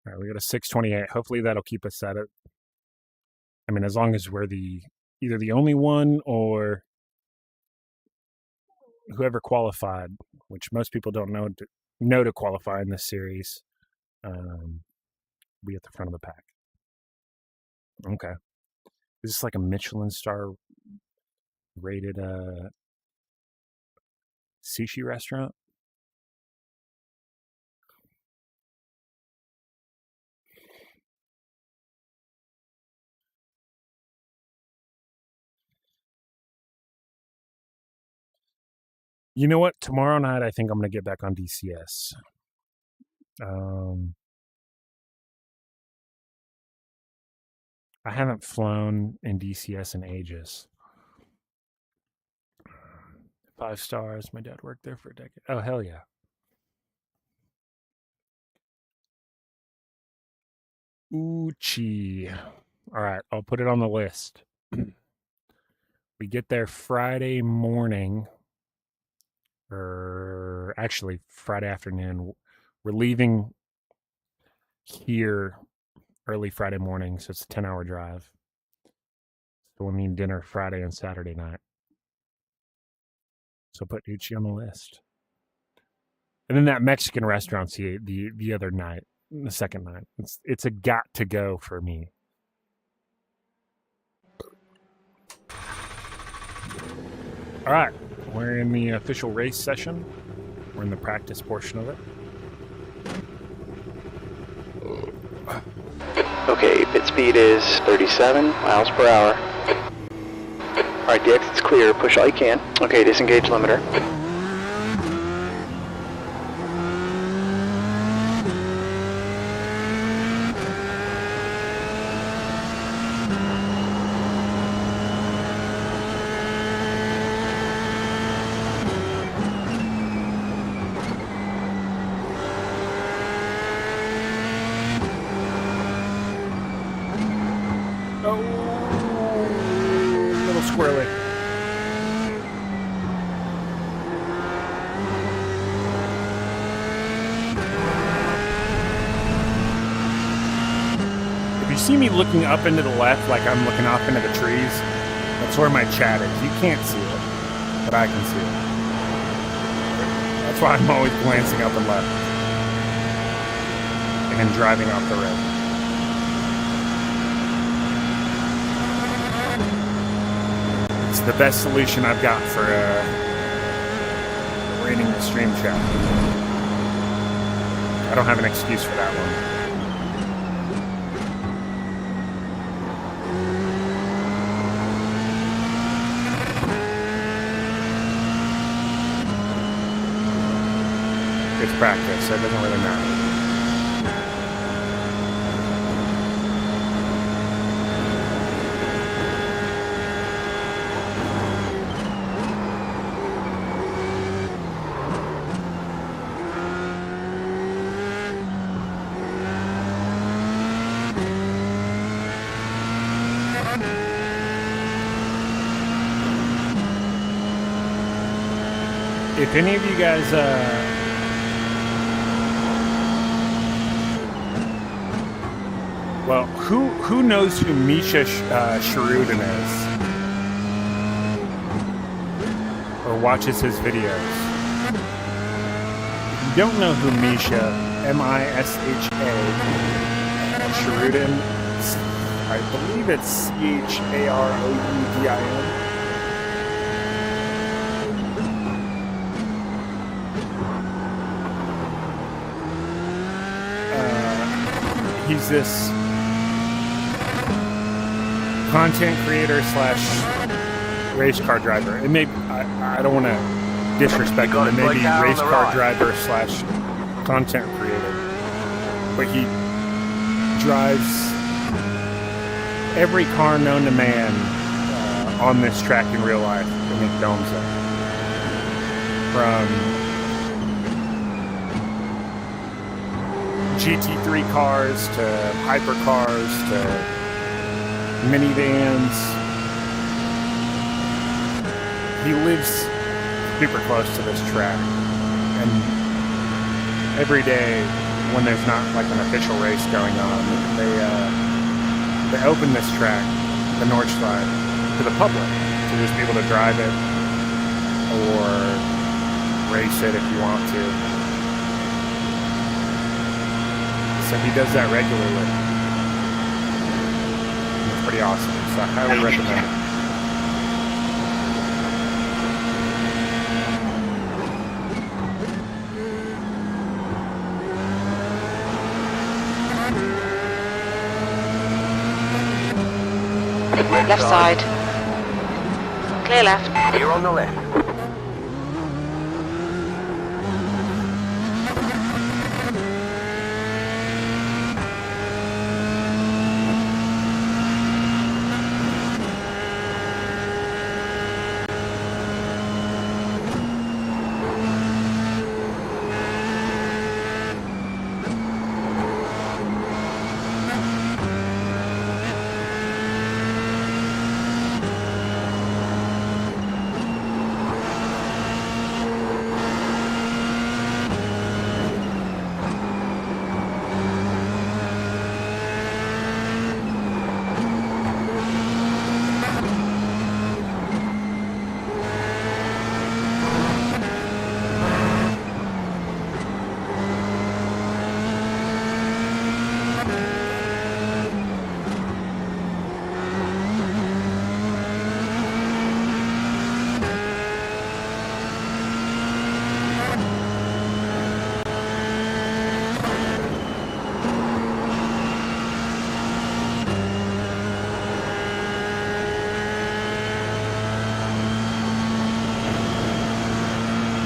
Speaker 2: All right, we got a 628. Hopefully that'll keep us at it. I mean, as long as we're either the only one or whoever qualified, which most people don't know to qualify in this series, be at the front of the pack. Okay. Is this like a Michelin star rated sushi restaurant? You know what? Tomorrow night, I think I'm going to get back on DCS. I haven't flown in DCS in ages. 5 stars. My dad worked there for a decade. Oh, hell yeah. Uchi. All right, I'll put it on the list. We get there Friday morning. Or actually Friday afternoon. We're leaving here early Friday morning, so it's a 10-hour drive. So we'll need dinner Friday and Saturday night. So put Uchi on the list. And then that Mexican restaurant's the other night, the second night. It's a got to go for me. All right. We're in the official race session. We're in the practice portion of it.
Speaker 3: Okay, pit speed is 37 miles per hour. Alright, the exit's clear. Push all you can. Okay, disengage limiter.
Speaker 2: Squirrely. If you see me looking up into the left like I'm looking off into the trees, that's where my chat is. You can't see it, but I can see it. That's why I'm always glancing up and left and driving off the road. The best solution I've got for rating the stream chat. I don't have an excuse for that one. It's practice, so it doesn't really matter. If any of you guys, well, who knows who Misha Sharudin is? or watches his videos. If you don't know who Misha, M-I-S-H-A, Sharudin, I believe it's C-H-A-R-O-U-D-I-N. He's this content creator slash race car driver. It may I don't want to disrespect him. It may be race car driver slash content creator, but he drives every car known to man on this track in real life, and he films it. From GT3 cars to hypercars to minivans. He lives super close to this track, and every day when there's not like an official race going on, they open this track, the Nordschleife, to the public to just be able to drive it or race it if you want to. So he does that regularly. It's pretty awesome. So I highly recommend it.
Speaker 6: Left side. Clear left.
Speaker 4: You're on the left.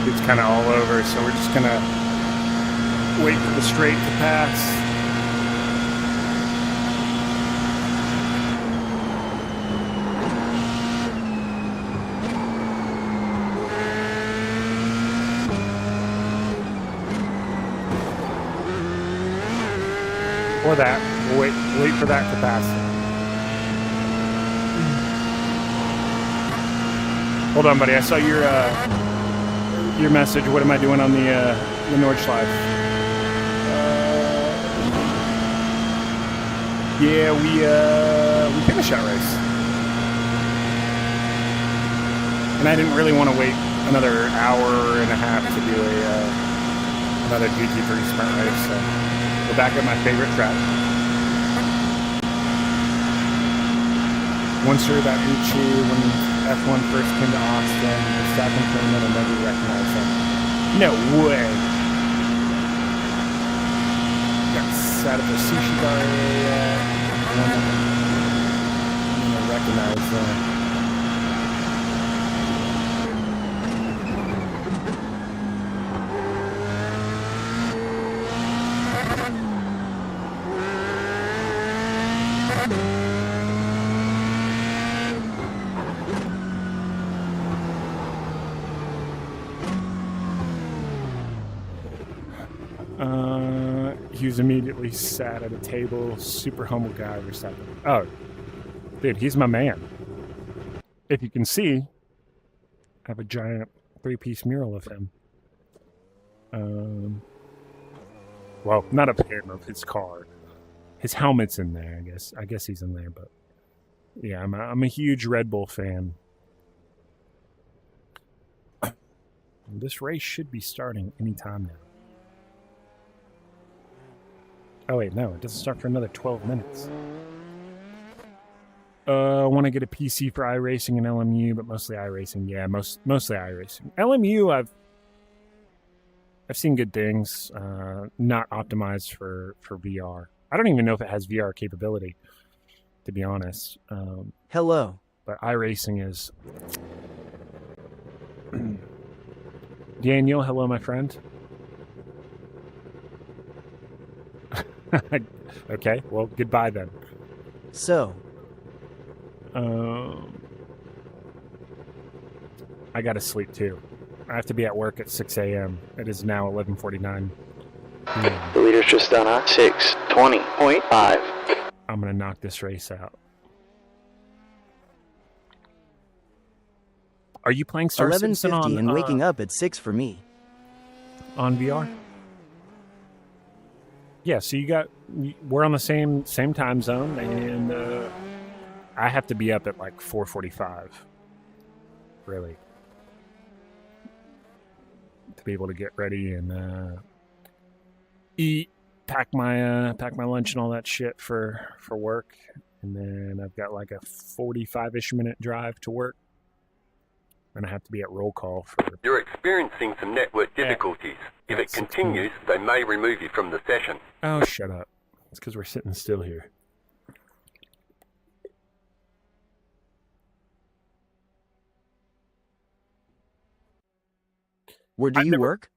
Speaker 2: It's kind of all over, so we're just gonna wait for the straight to pass. Or that. We'll wait for that to pass. Hold on, buddy. I saw your message. What am I doing on the Nordschleife? Yeah, we finished that race, and I didn't really want to wait another hour and a half to do another GT3 sprint race. So we're back at my favorite track. Once you're at Uchi, when F1 first came to Austin, the second tournament, and never recognized them. No way. Got sat at the sushi bar area. I'm gonna recognize them. He was immediately sat at a table, super humble guy, respectful. Oh, dude, he's my man. If you can see, I have a giant 3-piece mural of him. Well, not of him, of his car. His helmet's in there, I guess. I guess he's in there, but yeah, I'm a huge Red Bull fan. This race should be starting anytime now. Oh wait, no, it doesn't start for another 12 minutes. I want to get a PC for iRacing and LMU, but mostly iRacing. Yeah, mostly iRacing. LMU, I've seen good things. Not optimized for VR. I don't even know if it has VR capability, to be honest.
Speaker 5: Hello.
Speaker 2: But iRacing is. Daniel, hello, my friend. Okay, well, goodbye then.
Speaker 5: So,
Speaker 2: I gotta sleep too. I have to be at work at 6 a.m. It is now 11:49.
Speaker 3: The leader's just done a 6:20.5.
Speaker 2: I'm gonna knock this race out. Are you playing Star Citizen
Speaker 5: 11:50
Speaker 2: on
Speaker 5: and waking up at 6 for me.
Speaker 2: on VR? Yeah, so we're on the same time zone, and I have to be up at like 4:45. Really, to be able to get ready and eat, pack my lunch and all that shit for work, and then I've got like a 45-ish minute drive to work, and I have to be at roll call for.
Speaker 4: You're experiencing some network difficulties. If it continues, they may remove you from the session.
Speaker 2: Oh, shut up! It's because we're sitting still here.
Speaker 5: Where do you work?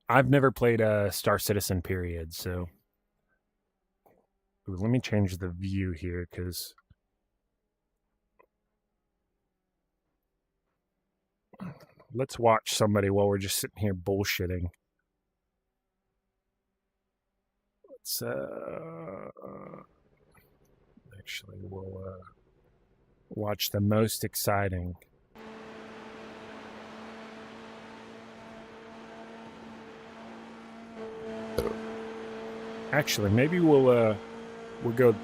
Speaker 2: I've never played a Star Citizen, period, so. Ooh, let me change the view here, because. Let's watch somebody while we're just sitting here bullshitting. Let's, actually, we'll, watch the most exciting. Actually, maybe we'll go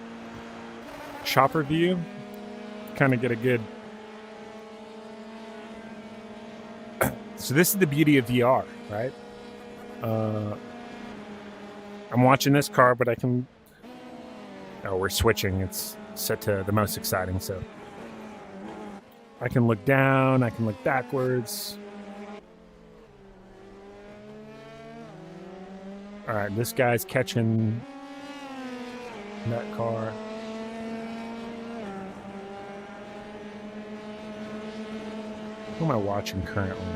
Speaker 2: chopper view, kind of get a good. So this is the beauty of VR, right? I'm watching this car, but I can. Oh, we're switching. It's set to the most exciting, so I can look down. I can look backwards. All right, this guy's catching that car. Who am I watching currently?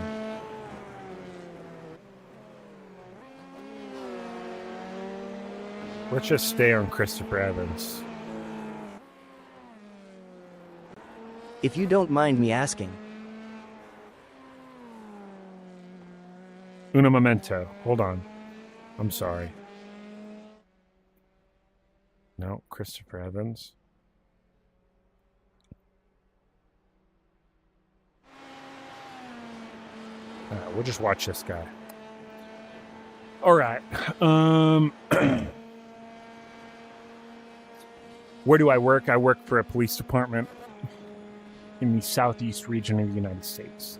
Speaker 2: Let's just stay on Christopher Evans.
Speaker 5: If you don't mind me asking.
Speaker 2: Uno momento. Hold on. I'm sorry. No, Christopher Evans. We'll just watch this guy. All right. Where do I work? I work for a police department in the southeast region of the United States.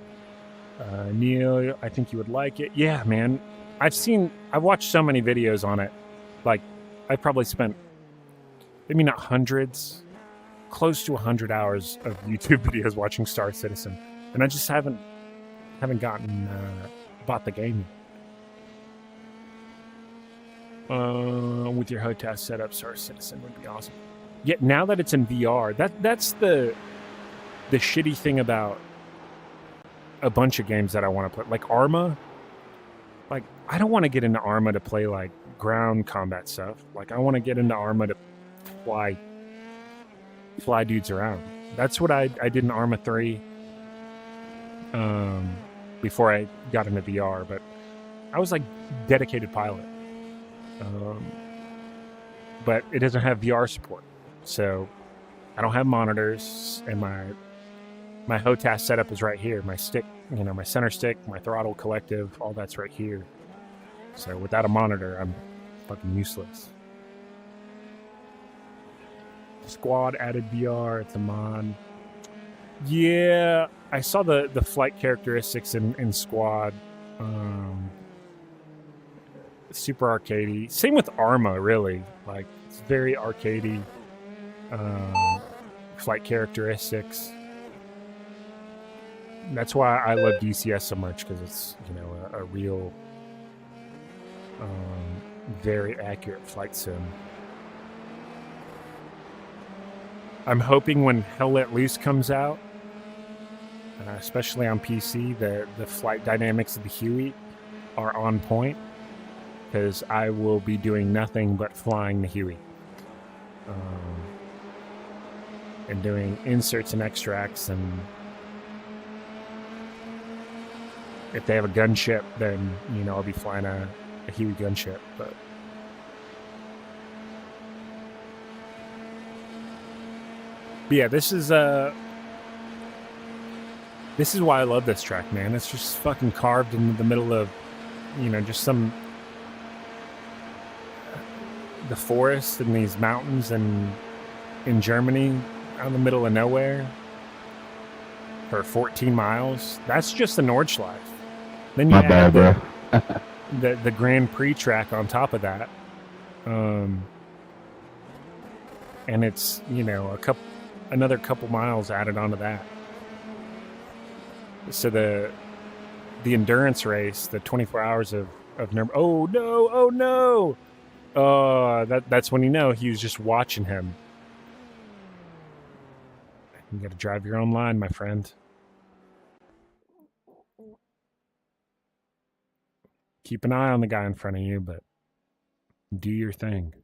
Speaker 2: Neil, I think you would like it. Yeah, man. I've watched so many videos on it. Like, I probably spent, maybe not hundreds, close to 100 hours of YouTube videos watching Star Citizen. And I just haven't bought the game yet. With your HOTAS setup, Star Citizen would be awesome. Yet now that it's in VR, that's the shitty thing about a bunch of games that I want to play. Like Arma. Like, I don't want to get into Arma to play, like, ground combat stuff. Like, I want to get into Arma to fly dudes around. That's what I did in Arma 3 before I got into VR. But I was, like, dedicated pilot. But it doesn't have VR support. So I don't have monitors, and my HOTAS setup is right here. My stick, my center stick, my throttle collective, all that's right here. So without a monitor, I'm fucking useless. Squad added VR, it's a mod. Yeah, I saw the flight characteristics in Squad. Super arcadey. Same with Arma, really. Like, it's very arcadey. Flight characteristics. That's why I love DCS so much, because it's, a real, very accurate flight sim. I'm hoping when Hell Let Loose comes out, especially on PC, the flight dynamics of the Huey are on point, because I will be doing nothing but flying the Huey. And doing inserts and extracts, and if they have a gunship, then, I'll be flying a Huey gunship, but... But yeah, this is why I love this track, man. It's just fucking carved in the middle of, just the forest and these mountains and in Germany, out in the middle of nowhere for 14 miles. That's just the Nordschleife. Then you add the Grand Prix track on top of that. And it's, another couple miles added onto that. So the endurance race, the 24 hours of oh no. That's when he was just watching him. You got to drive your own line, my friend. Keep an eye on the guy in front of you, but do your thing.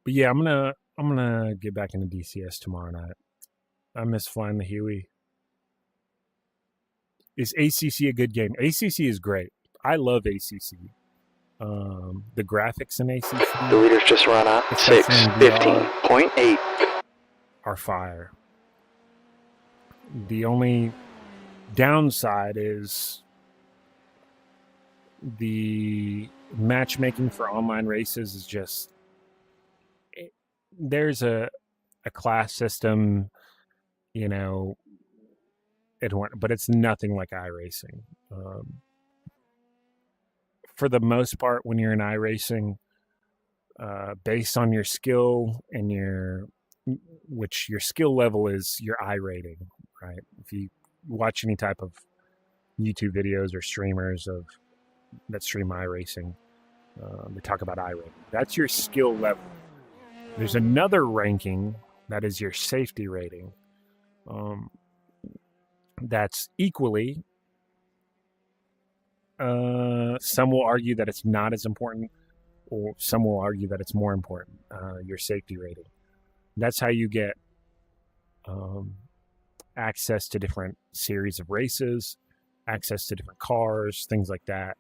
Speaker 2: But yeah, I'm gonna get back into DCS tomorrow night. I miss flying the Huey. Is ACC a good game? ACC is great. I love ACC. The graphics in ACC.
Speaker 3: The leaders just run out. 6:15.8.
Speaker 2: Are fire. The only downside is the matchmaking for online races is just... There's a class system, but it's nothing like iRacing. For the most part, when you're in iRacing, based on your skill and your skill level is your I rating, right? If you watch any type of YouTube videos or streamers that stream iRacing, they talk about I rating. That's your skill level. There's another ranking that is your safety rating. That's equally... some will argue that it's not as important, or some will argue that it's more important, your safety rating. That's how you get access to different series of races, access to different cars, things like that.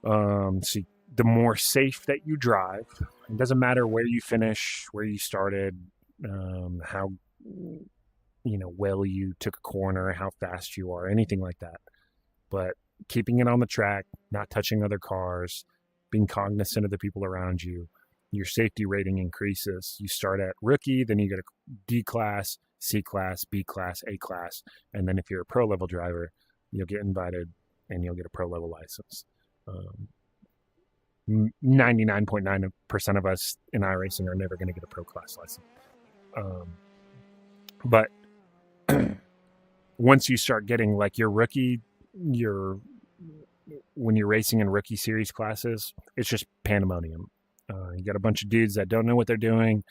Speaker 2: So the more safe that you drive, it doesn't matter where you finish, where you started, how well you took a corner, how fast you are, anything like that. But keeping it on the track, not touching other cars, being cognizant of the people around you, your safety rating increases. You start at rookie, then you get a D class, C class, B class, A class, and then if you're a pro level driver, you'll get invited and you'll get a pro level license. 99.9% of us in iRacing are never going to get a pro class license. But once you start getting like your rookie, when you're racing in rookie series classes, it's just pandemonium. You got a bunch of dudes that don't know what they're doing,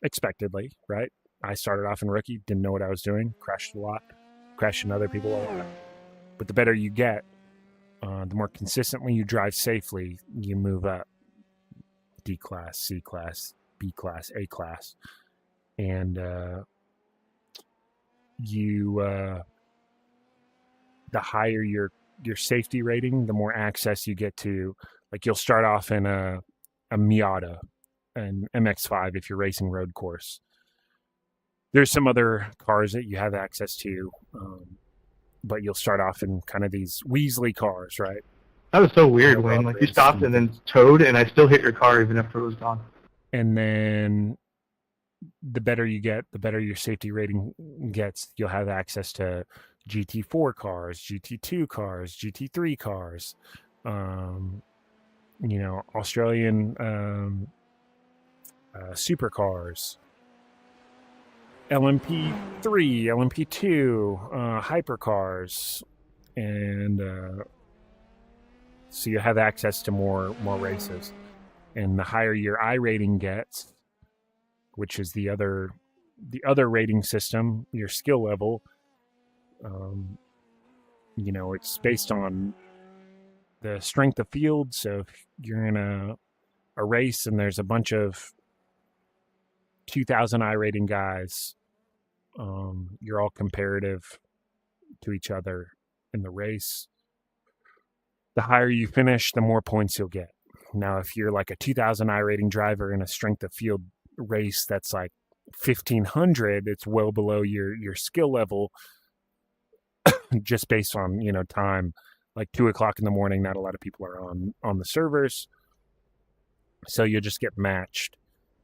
Speaker 2: expectedly, right? I started off in rookie, didn't know what I was doing, crashed a lot, crashing other people a lot. But the better you get, the more consistently you drive safely, you move up D class, C class, B class, A class. And the higher your safety rating, the more access you get to, like you'll start off in a Miata and MX-5 if you're racing road course. There's some other cars that you have access to, but you'll start off in kind of these Weasley cars, right?
Speaker 7: That was so weird, Wayne. Like, you stopped and then towed, and I still hit your car even after it was gone.
Speaker 2: And then the better you get, the better your safety rating gets. You'll have access to GT4 cars, GT2 cars, GT3 cars, Australian supercars, LMP3, LMP2, hypercars, and so you have access to more races. And the higher your iRating gets, which is the other rating system, your skill level, it's based on the strength of field. So if you're in a race and there's a bunch of 2,000 iRating guys, you're all comparative to each other in the race. The higher you finish, the more points you'll get. Now, if you're like a 2,000 iRating driver in a strength of field race that's like 1,500, it's well below your skill level, just based on time. Like 2 o'clock in the morning, not a lot of people are on the servers, so you'll just get matched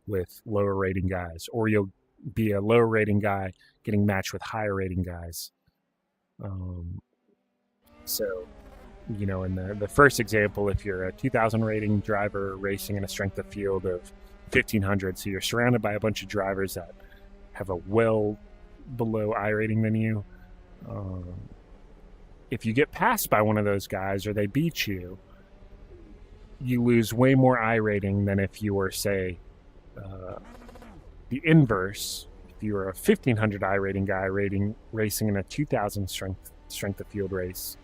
Speaker 2: with lower rating guys, or you'll be a lower rating guy getting matched with higher rating guys. So in the first example, if you're a 2,000 rating driver racing in a strength of field of 1,500, so you're surrounded by a bunch of drivers that have a well below iRating than you. If you get passed by one of those guys or they beat you, you lose way more iRating than if you were, say, the inverse. If you were a 1,500 iRating guy racing in a 2,000 strength of field race,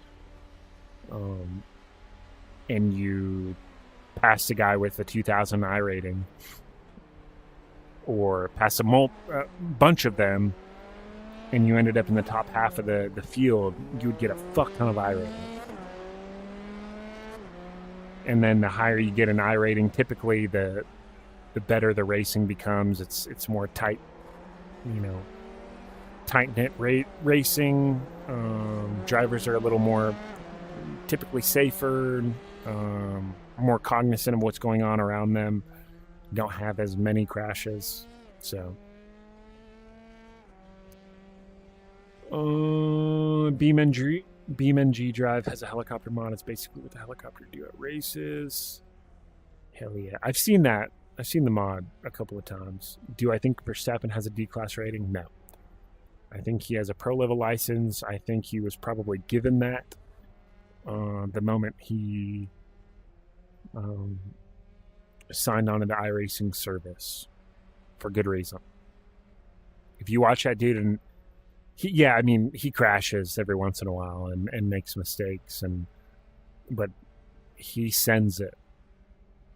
Speaker 2: and you pass a guy with a 2,000 iRating, or pass a bunch of them, and you ended up in the top half of the field, you would get a fuck ton of iRating. And then the higher you get in iRating, typically the better the racing becomes. It's more tight, tight-knit racing. Drivers are a little more typically safer, more cognizant of what's going on around them. Don't have as many crashes. So BeamNG Drive has a helicopter mod. It's basically what the helicopter do at races. Hell yeah. I've seen that. I've seen the mod a couple of times. Do I think Verstappen has a D-class rating? No. I think he has a pro level license. I think he was probably given that the moment he signed on to the iRacing service, for good reason. If you watch that dude, and he crashes every once in a while and makes mistakes, but he sends it.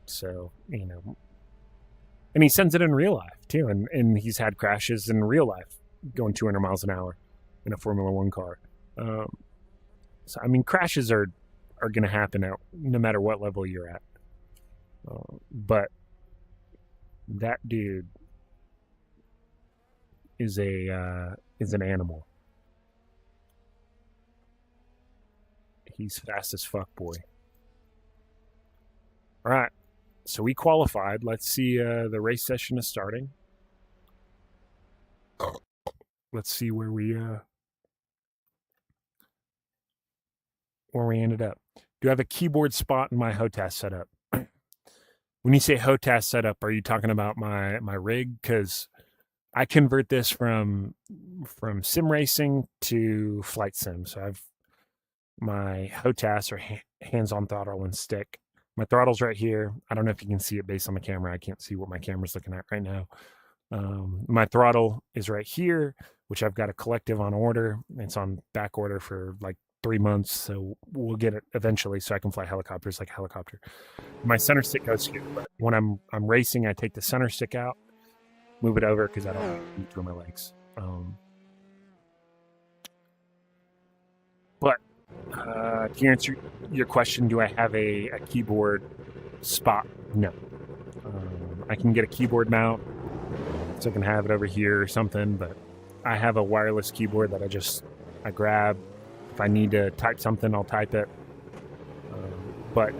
Speaker 2: So, and he sends it in real life too, and he's had crashes in real life going 200 miles an hour in a Formula One car. So crashes are going to happen no matter what level you're at. But that dude is an animal. He's fast as fuck, boy. All right, so we qualified. Let's see. The race session is starting. Let's see where we ended up. Do I have a keyboard spot in my HOTAS setup? When you say HOTAS setup, are you talking about my rig? Because I convert this from sim racing to flight sim. So I've my HOTAS, or hands-on throttle and stick. My throttle's right here. I don't know if you can see it based on the camera. I can't see what my camera's looking at right now. My throttle is right here, which I've got a collective on order. It's on back order for like 3 months, so we'll get it eventually so I can fly helicopters like a helicopter. My center stick goes here, but when I'm racing, I take the center stick out, move it over because I don't need two of my legs. But to answer your question, do I have a keyboard spot? No. I can get a keyboard mount, so I can have it over here or something, but I have a wireless keyboard that I grab. If I need to type something, I'll type it. but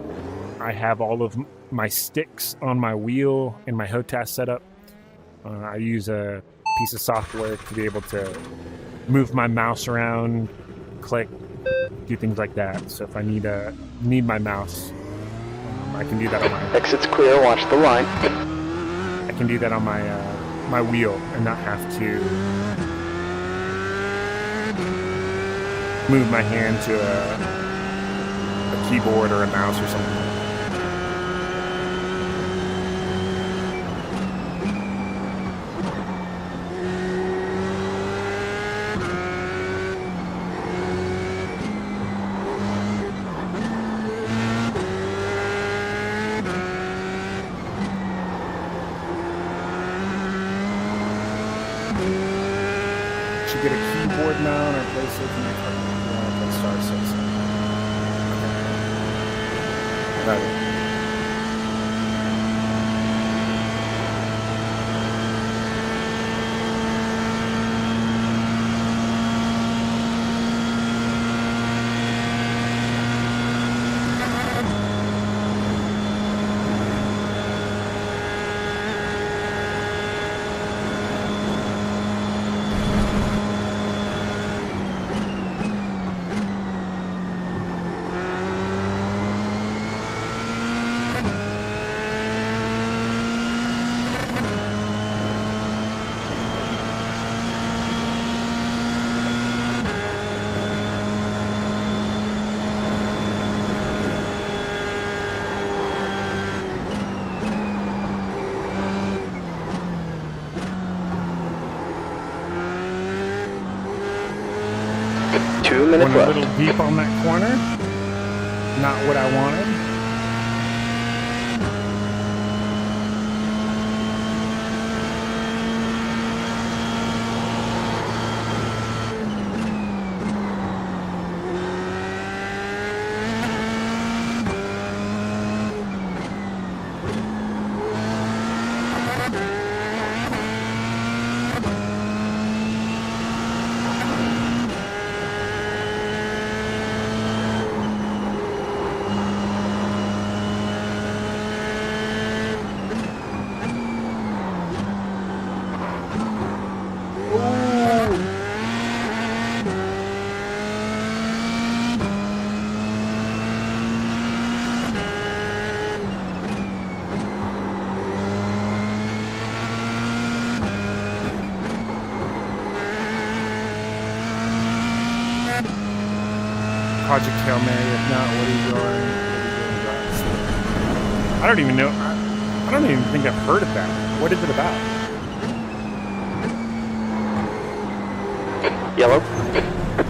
Speaker 2: I have all of my sticks on my wheel in my HOTAS setup. I use a piece of software to be able to move my mouse around, click, do things like that. So if I need my mouse, I can do that on my.
Speaker 3: Exit's clear. Watch the line.
Speaker 2: I can do that on my my wheel and not have to move my hand to a keyboard or a mouse or something.
Speaker 3: 2 minutes
Speaker 2: Went a
Speaker 3: left.
Speaker 2: little deep on that corner. Not what I wanted. Project Hail Mary, if not, what are you doing? I don't even know. I don't even think I've heard of that. What is it about?
Speaker 3: Yellow.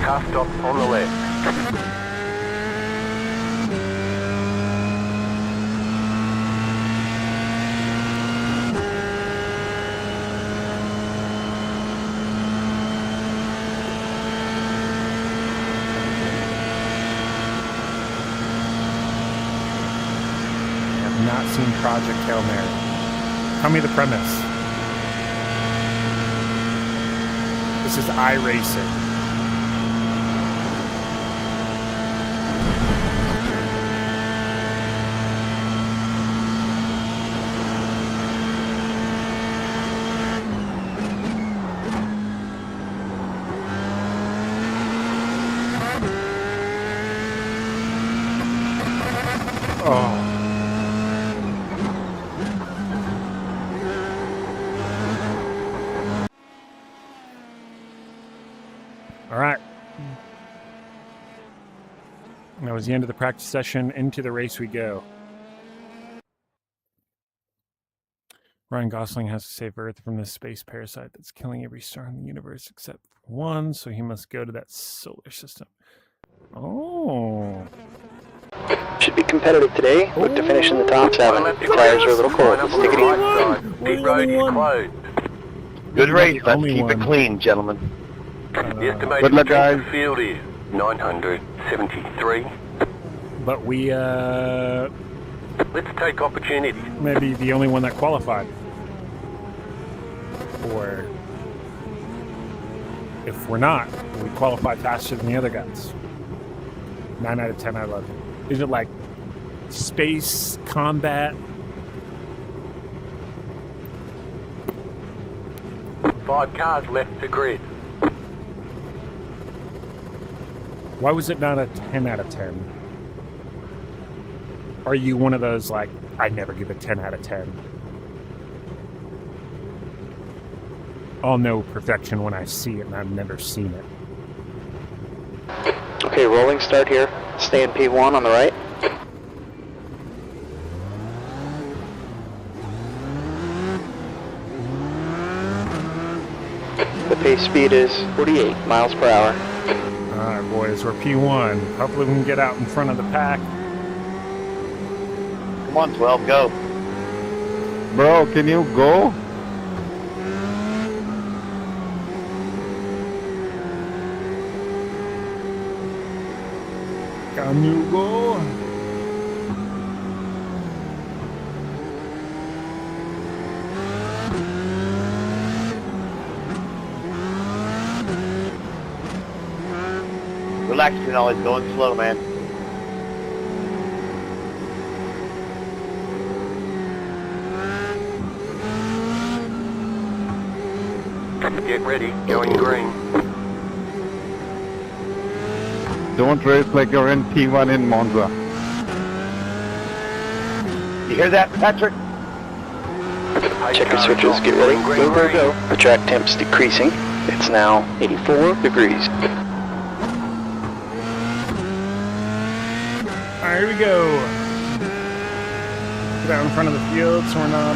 Speaker 4: Car stop on the left.
Speaker 2: Not seen Project Hail Mary. Tell me the premise. This is iRacing. Oh. All right. That was the end of the practice session. Into the race we go. Ryan Gosling has to save Earth from this space parasite that's killing every star in the universe except one, so he must go to that solar system. Oh.
Speaker 3: Should be competitive today, but to finish in the top 7, the tires are a little cold. Let's take it easy.
Speaker 4: Pit road is closed.
Speaker 1: Good race. Let's
Speaker 2: only
Speaker 1: keep
Speaker 2: one.
Speaker 1: it clean, gentlemen.
Speaker 4: The estimated
Speaker 1: Good luck,
Speaker 4: strength
Speaker 1: guys.
Speaker 4: of field is 973.
Speaker 2: But we
Speaker 4: Let's take opportunity.
Speaker 2: may be the only one that qualified. Or if we're not, we qualify faster than the other guys. 9 out of 10 I love it. Is it like space combat.
Speaker 4: Five cars left to grid.
Speaker 2: Why was it not a 10 out of 10? Are you one of those, like, I never give a 10 out of 10? I'll know perfection when I see it, and I've never seen it.
Speaker 3: Okay, rolling start here. Stay in P1 on the right. The pace speed is 48 miles per hour.
Speaker 2: Alright, boys, we're P1. Hopefully we can get out in front of the pack.
Speaker 1: Come on, 12, go.
Speaker 8: Bro, can you go?
Speaker 2: Can you go?
Speaker 1: Relax, you know, it's going slow, man.
Speaker 4: Get ready, going green.
Speaker 8: Don't race like you're in P1 in Monza.
Speaker 1: You hear that, Patrick?
Speaker 3: Check your switches, get ready. Move or go. The track temp's decreasing. It's now 84 degrees.
Speaker 2: Alright, here we go. Get out in front of the field so we're not,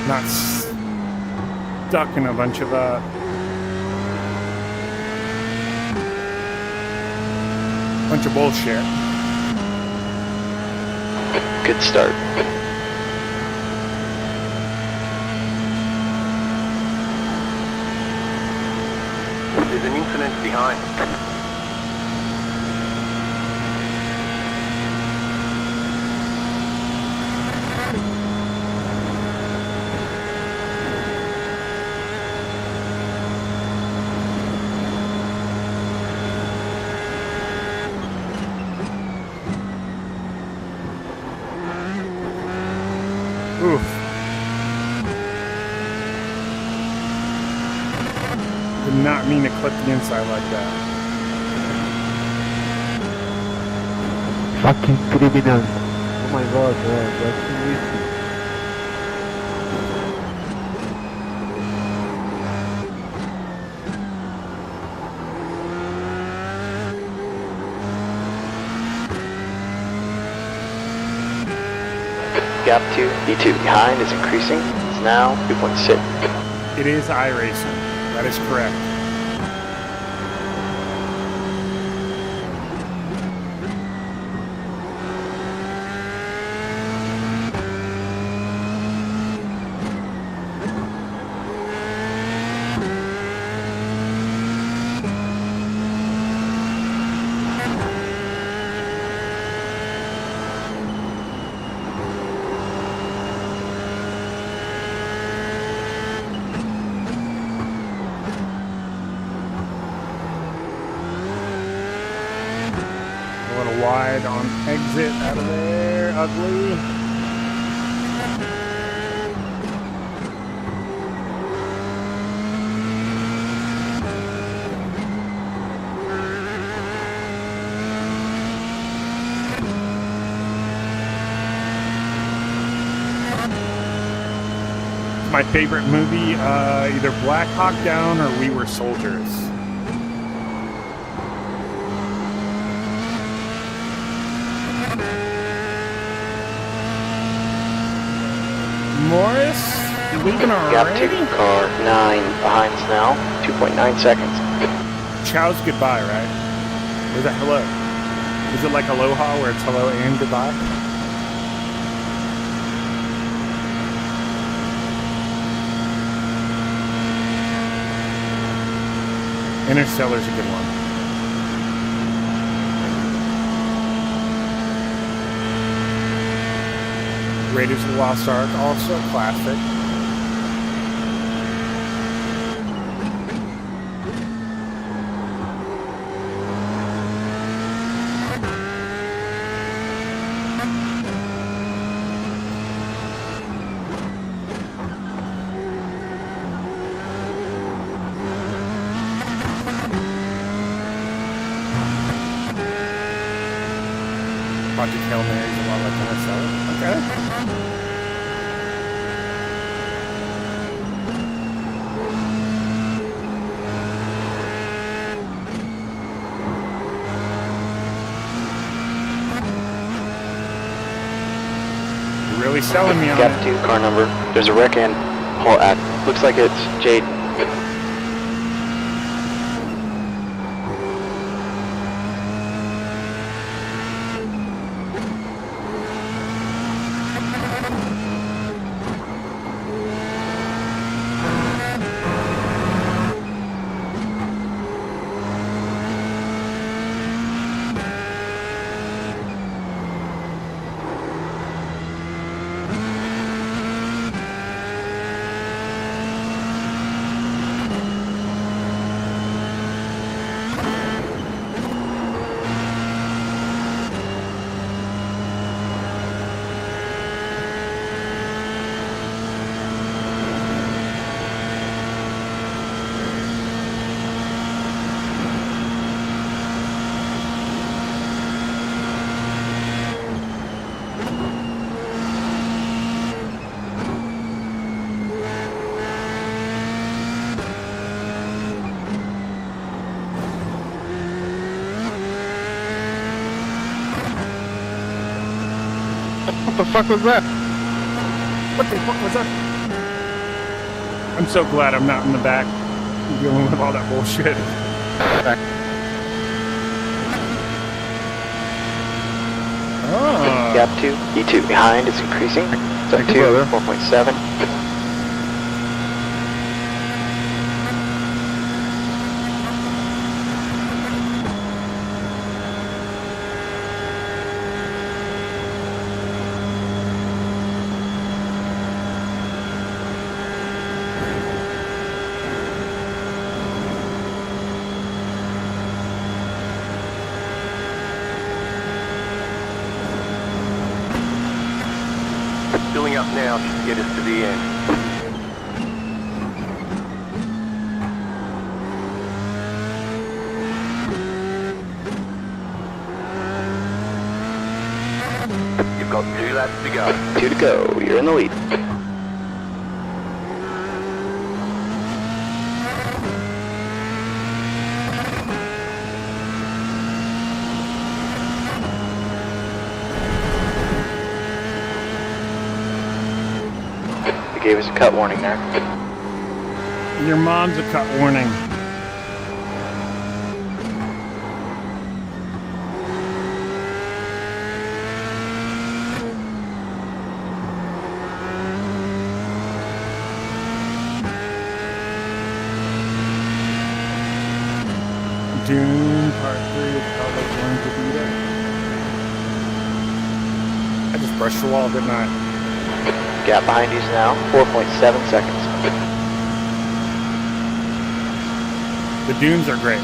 Speaker 2: not stuck in a bunch of bullshit.
Speaker 3: Good start.
Speaker 4: There's an incident behind.
Speaker 2: Oof. Did not mean to clip the inside like that.
Speaker 8: Fucking criminal. Oh my god, that's too easy.
Speaker 3: Gap 2, B2 behind is increasing. It's now 2.6.
Speaker 2: It is iRacing. That is correct. A little wide on exit out of there. Ugly. My favorite movie, either Black Hawk Down or We Were Soldiers. Morris, you leaving
Speaker 3: Gap
Speaker 2: already?
Speaker 3: 2, car 9 behind now. 2.9 seconds.
Speaker 2: Chow's goodbye, right? Or is that hello? Is it like aloha where it's hello and goodbye? Interstellar's a good one. Raiders of the Lost Ark, also classic. Project Hail Mary is a lot like Interstellar. Okay. You're really selling me on
Speaker 3: Gap
Speaker 2: it.
Speaker 3: 2, car number. There's a wreck in. Hall at. Looks like it's Jade.
Speaker 8: What the fuck was that?
Speaker 2: What the fuck was that? I'm so glad I'm not in the back dealing with all that bullshit. Oh.
Speaker 3: Gap 2, E2 behind, it's increasing. It's up
Speaker 8: Thank you,
Speaker 3: to
Speaker 8: brother.
Speaker 3: 4.7.
Speaker 4: Filling up now should get us to the end. You've got 2 laps to go.
Speaker 3: 2 to go, you're in the lead. Gave us a cut warning there.
Speaker 2: Your mom's a cut warning. Dune Part 3 is probably going to be there. I just brushed the wall, didn't I?
Speaker 3: Gap behind you's now 4.7 seconds.
Speaker 2: The dunes are great.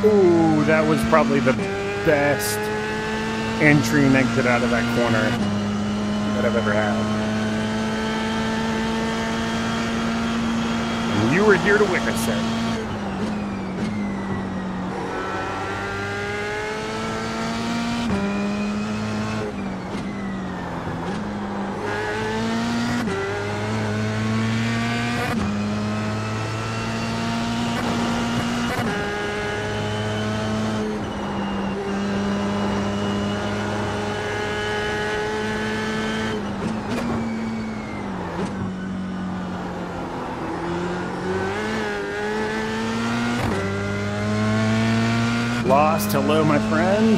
Speaker 2: Ooh, that was probably the best entry and exit out of that corner that I've ever had. And you were here to witness it. Lost, hello, my friend.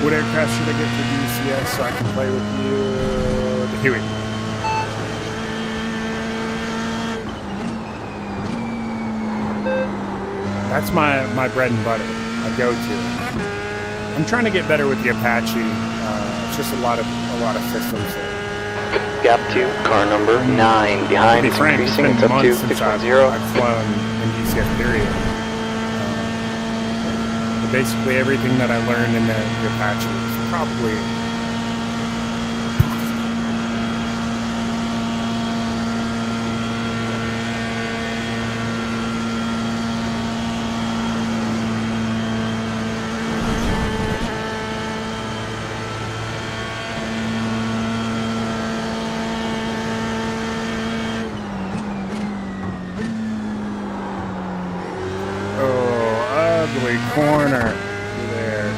Speaker 2: What aircraft should I get for DCS so I can play with you? The Huey. That's my bread and butter. I go to. I'm trying to get better with the Apache. It's just a lot of systems there.
Speaker 3: Gap 2, car number 9. Behind, it's
Speaker 2: frank,
Speaker 3: increasing.
Speaker 2: it's
Speaker 3: It's
Speaker 2: been
Speaker 3: up to
Speaker 2: months since
Speaker 3: 610.
Speaker 2: I've flown in DCS period. But basically everything that I learned in the Apache is probably ugly corner there.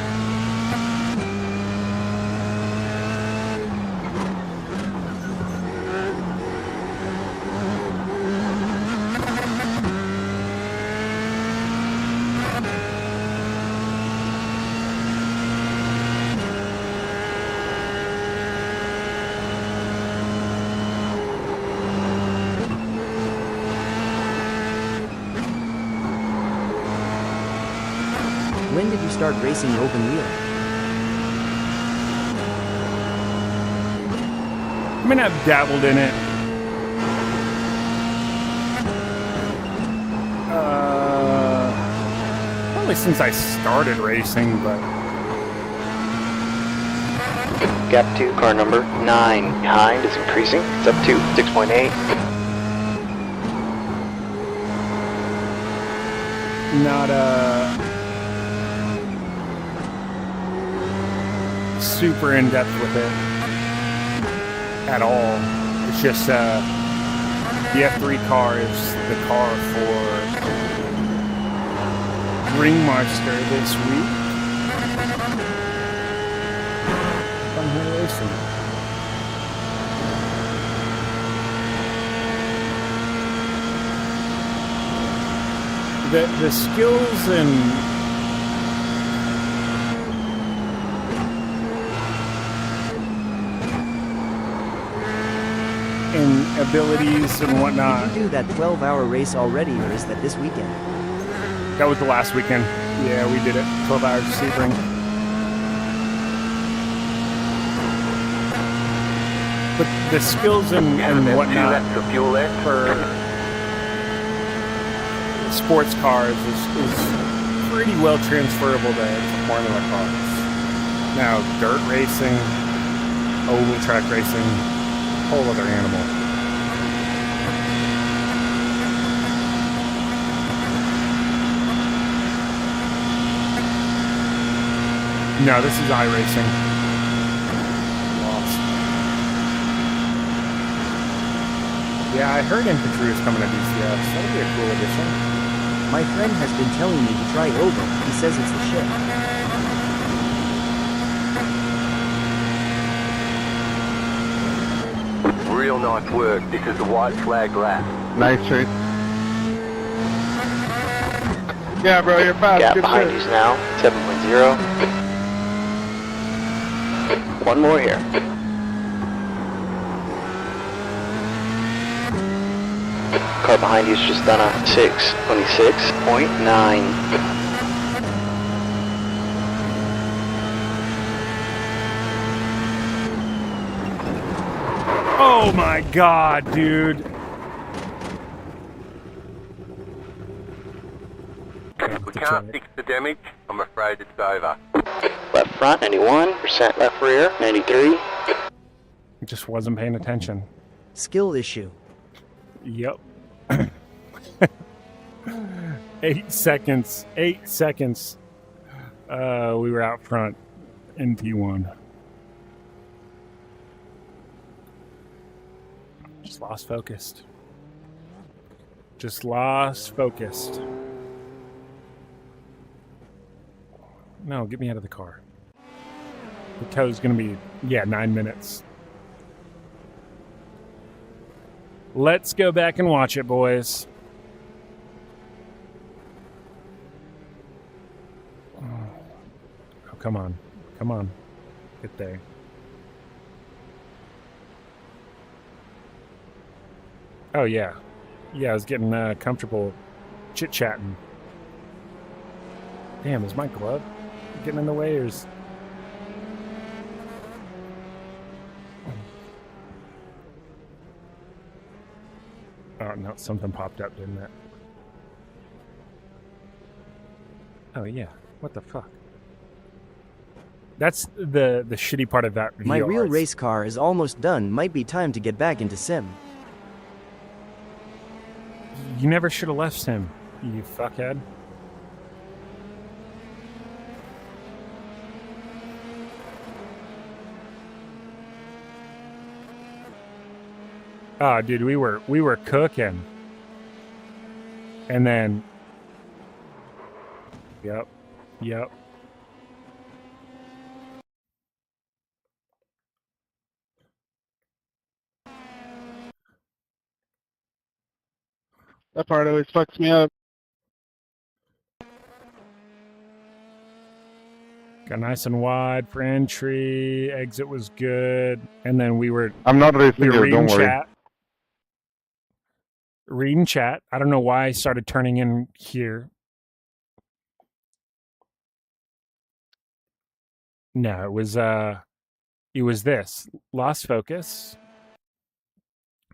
Speaker 5: When did you start racing open wheel?
Speaker 2: I mean, I've dabbled in it. Probably since I started racing, but
Speaker 3: Gap 2, car number 9. Behind, it's increasing. It's up to 6.8.
Speaker 2: not super in depth with it at all. It's just the F3 car is the car for Ringmaster this week. Fun here racing. The skills and abilities and whatnot.
Speaker 5: Did you do that 12-hour race already, or is that this weekend?
Speaker 2: That was the last weekend. Yeah, we did it. 12 hours of Sebring. But the skills and whatnot for sports cars is pretty well transferable to Formula cars. Now, dirt racing, oval track racing, whole other animal. No, this is iRacing. Lost. Yeah, I heard infantry is coming to DCS. That'll be a cool addition.
Speaker 5: My friend has been telling me to try oval. He says it's the shit.
Speaker 4: Real nice work. This is the white flag lap.
Speaker 8: Nice chase. Yeah, bro, you're fast.
Speaker 3: Gap
Speaker 8: Good
Speaker 3: behind
Speaker 8: shit.
Speaker 3: you's now 7.0. One more here. Car behind you's just done a 6:26.9.
Speaker 2: Oh my god, dude.
Speaker 4: We can't fix the damage. I'm afraid it's over.
Speaker 3: Left front 91%, left rear 93.
Speaker 2: Just wasn't paying attention.
Speaker 5: Skill issue.
Speaker 2: Yep. 8 seconds. 8 seconds. We were out front in T1. Just lost focused. Just lost focused. No, get me out of the car. The tow's going to be, 9 minutes. Let's go back and watch it, boys. Oh, come on. Come on. Get there. Oh, yeah. Yeah, I was getting comfortable chit-chatting. Damn, is my glove getting in the way, or is... Oh, no, something popped up, didn't it? Oh, yeah. What the fuck? That's the shitty part of that VR.
Speaker 5: My real race car is almost done. Might be time to get back into sim.
Speaker 2: You never should have left Sim, you fuckhead. Oh, dude, we were cooking. And then... Yep.
Speaker 8: That part always fucks me up.
Speaker 2: Got nice and wide for entry. Exit was good. And then we were
Speaker 8: I'm not racing you,
Speaker 2: reading
Speaker 8: don't worry.
Speaker 2: chat. Reading chat. I don't know why I started turning in here. No, it was this. Lost focus.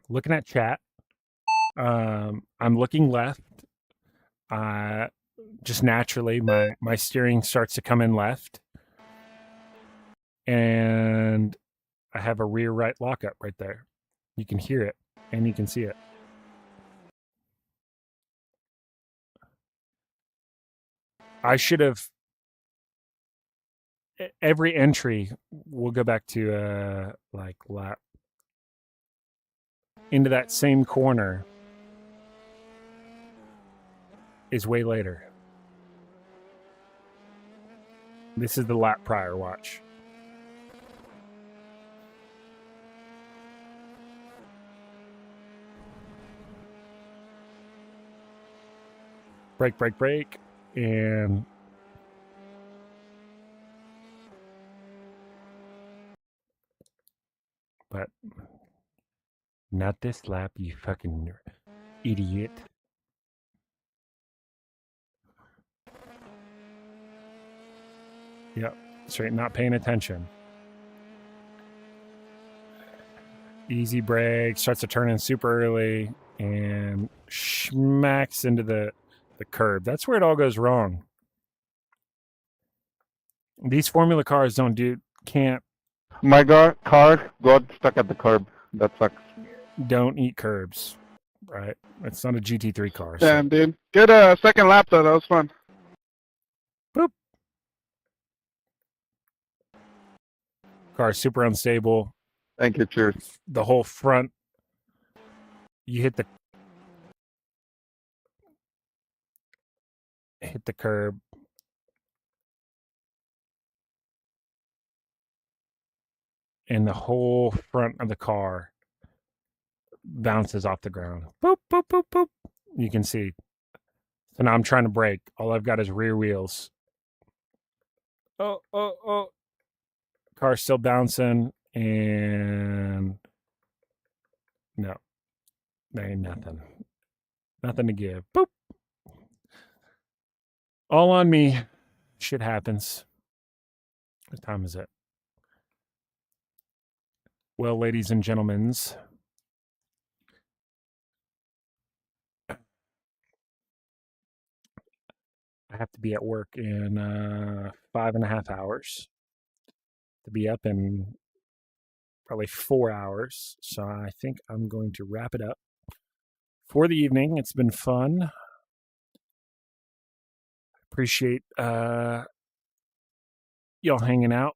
Speaker 2: Looking at chat. I'm looking left. Just naturally, my steering starts to come in left. And I have a rear right lockup right there. You can hear it and you can see it. I should have... Every entry, we'll go back to like lap into that same corner is way later. This is the lap prior, watch. Brake, and but not this lap, you fucking idiot. Yep, straight, not paying attention. Easy brake, starts to turn in super early, and smacks into the curb. That's where it all goes wrong. These formula cars can't.
Speaker 8: My car got stuck at the curb. That sucks.
Speaker 2: Don't eat curbs, right? It's not a GT3 car.
Speaker 8: Damn, dude. Good second lap, though. That was fun.
Speaker 2: Boop. Car's super unstable.
Speaker 8: Thank you, cheers.
Speaker 2: The whole front, you hit the curb. And the whole front of the car bounces off the ground. Boop, boop, boop, boop. You can see. So now I'm trying to brake. All I've got is rear wheels. Oh. Car's still bouncing. And no, there ain't nothing. Nothing to give. Boop. All on me. Shit happens. What time is it? Well, ladies and gentlemen, I have to be at work in 5.5 hours. To be up in probably 4 hours. So I think I'm going to wrap it up for the evening. It's been fun. Appreciate y'all hanging out.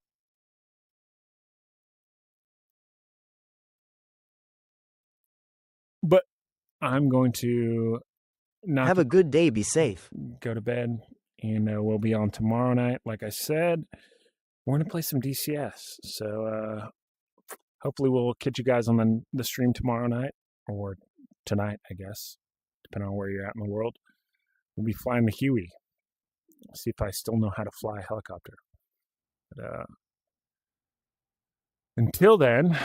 Speaker 2: But I'm going to not
Speaker 5: Have a good day. Be safe.
Speaker 2: go to bed, and we'll be on tomorrow night, like I said. we're going to play some DCS. So hopefully we'll catch you guys on the stream tomorrow night, or tonight, I guess, depending on where you're at in the world. We'll be flying the Huey. See if I still know how to fly a helicopter. But until then,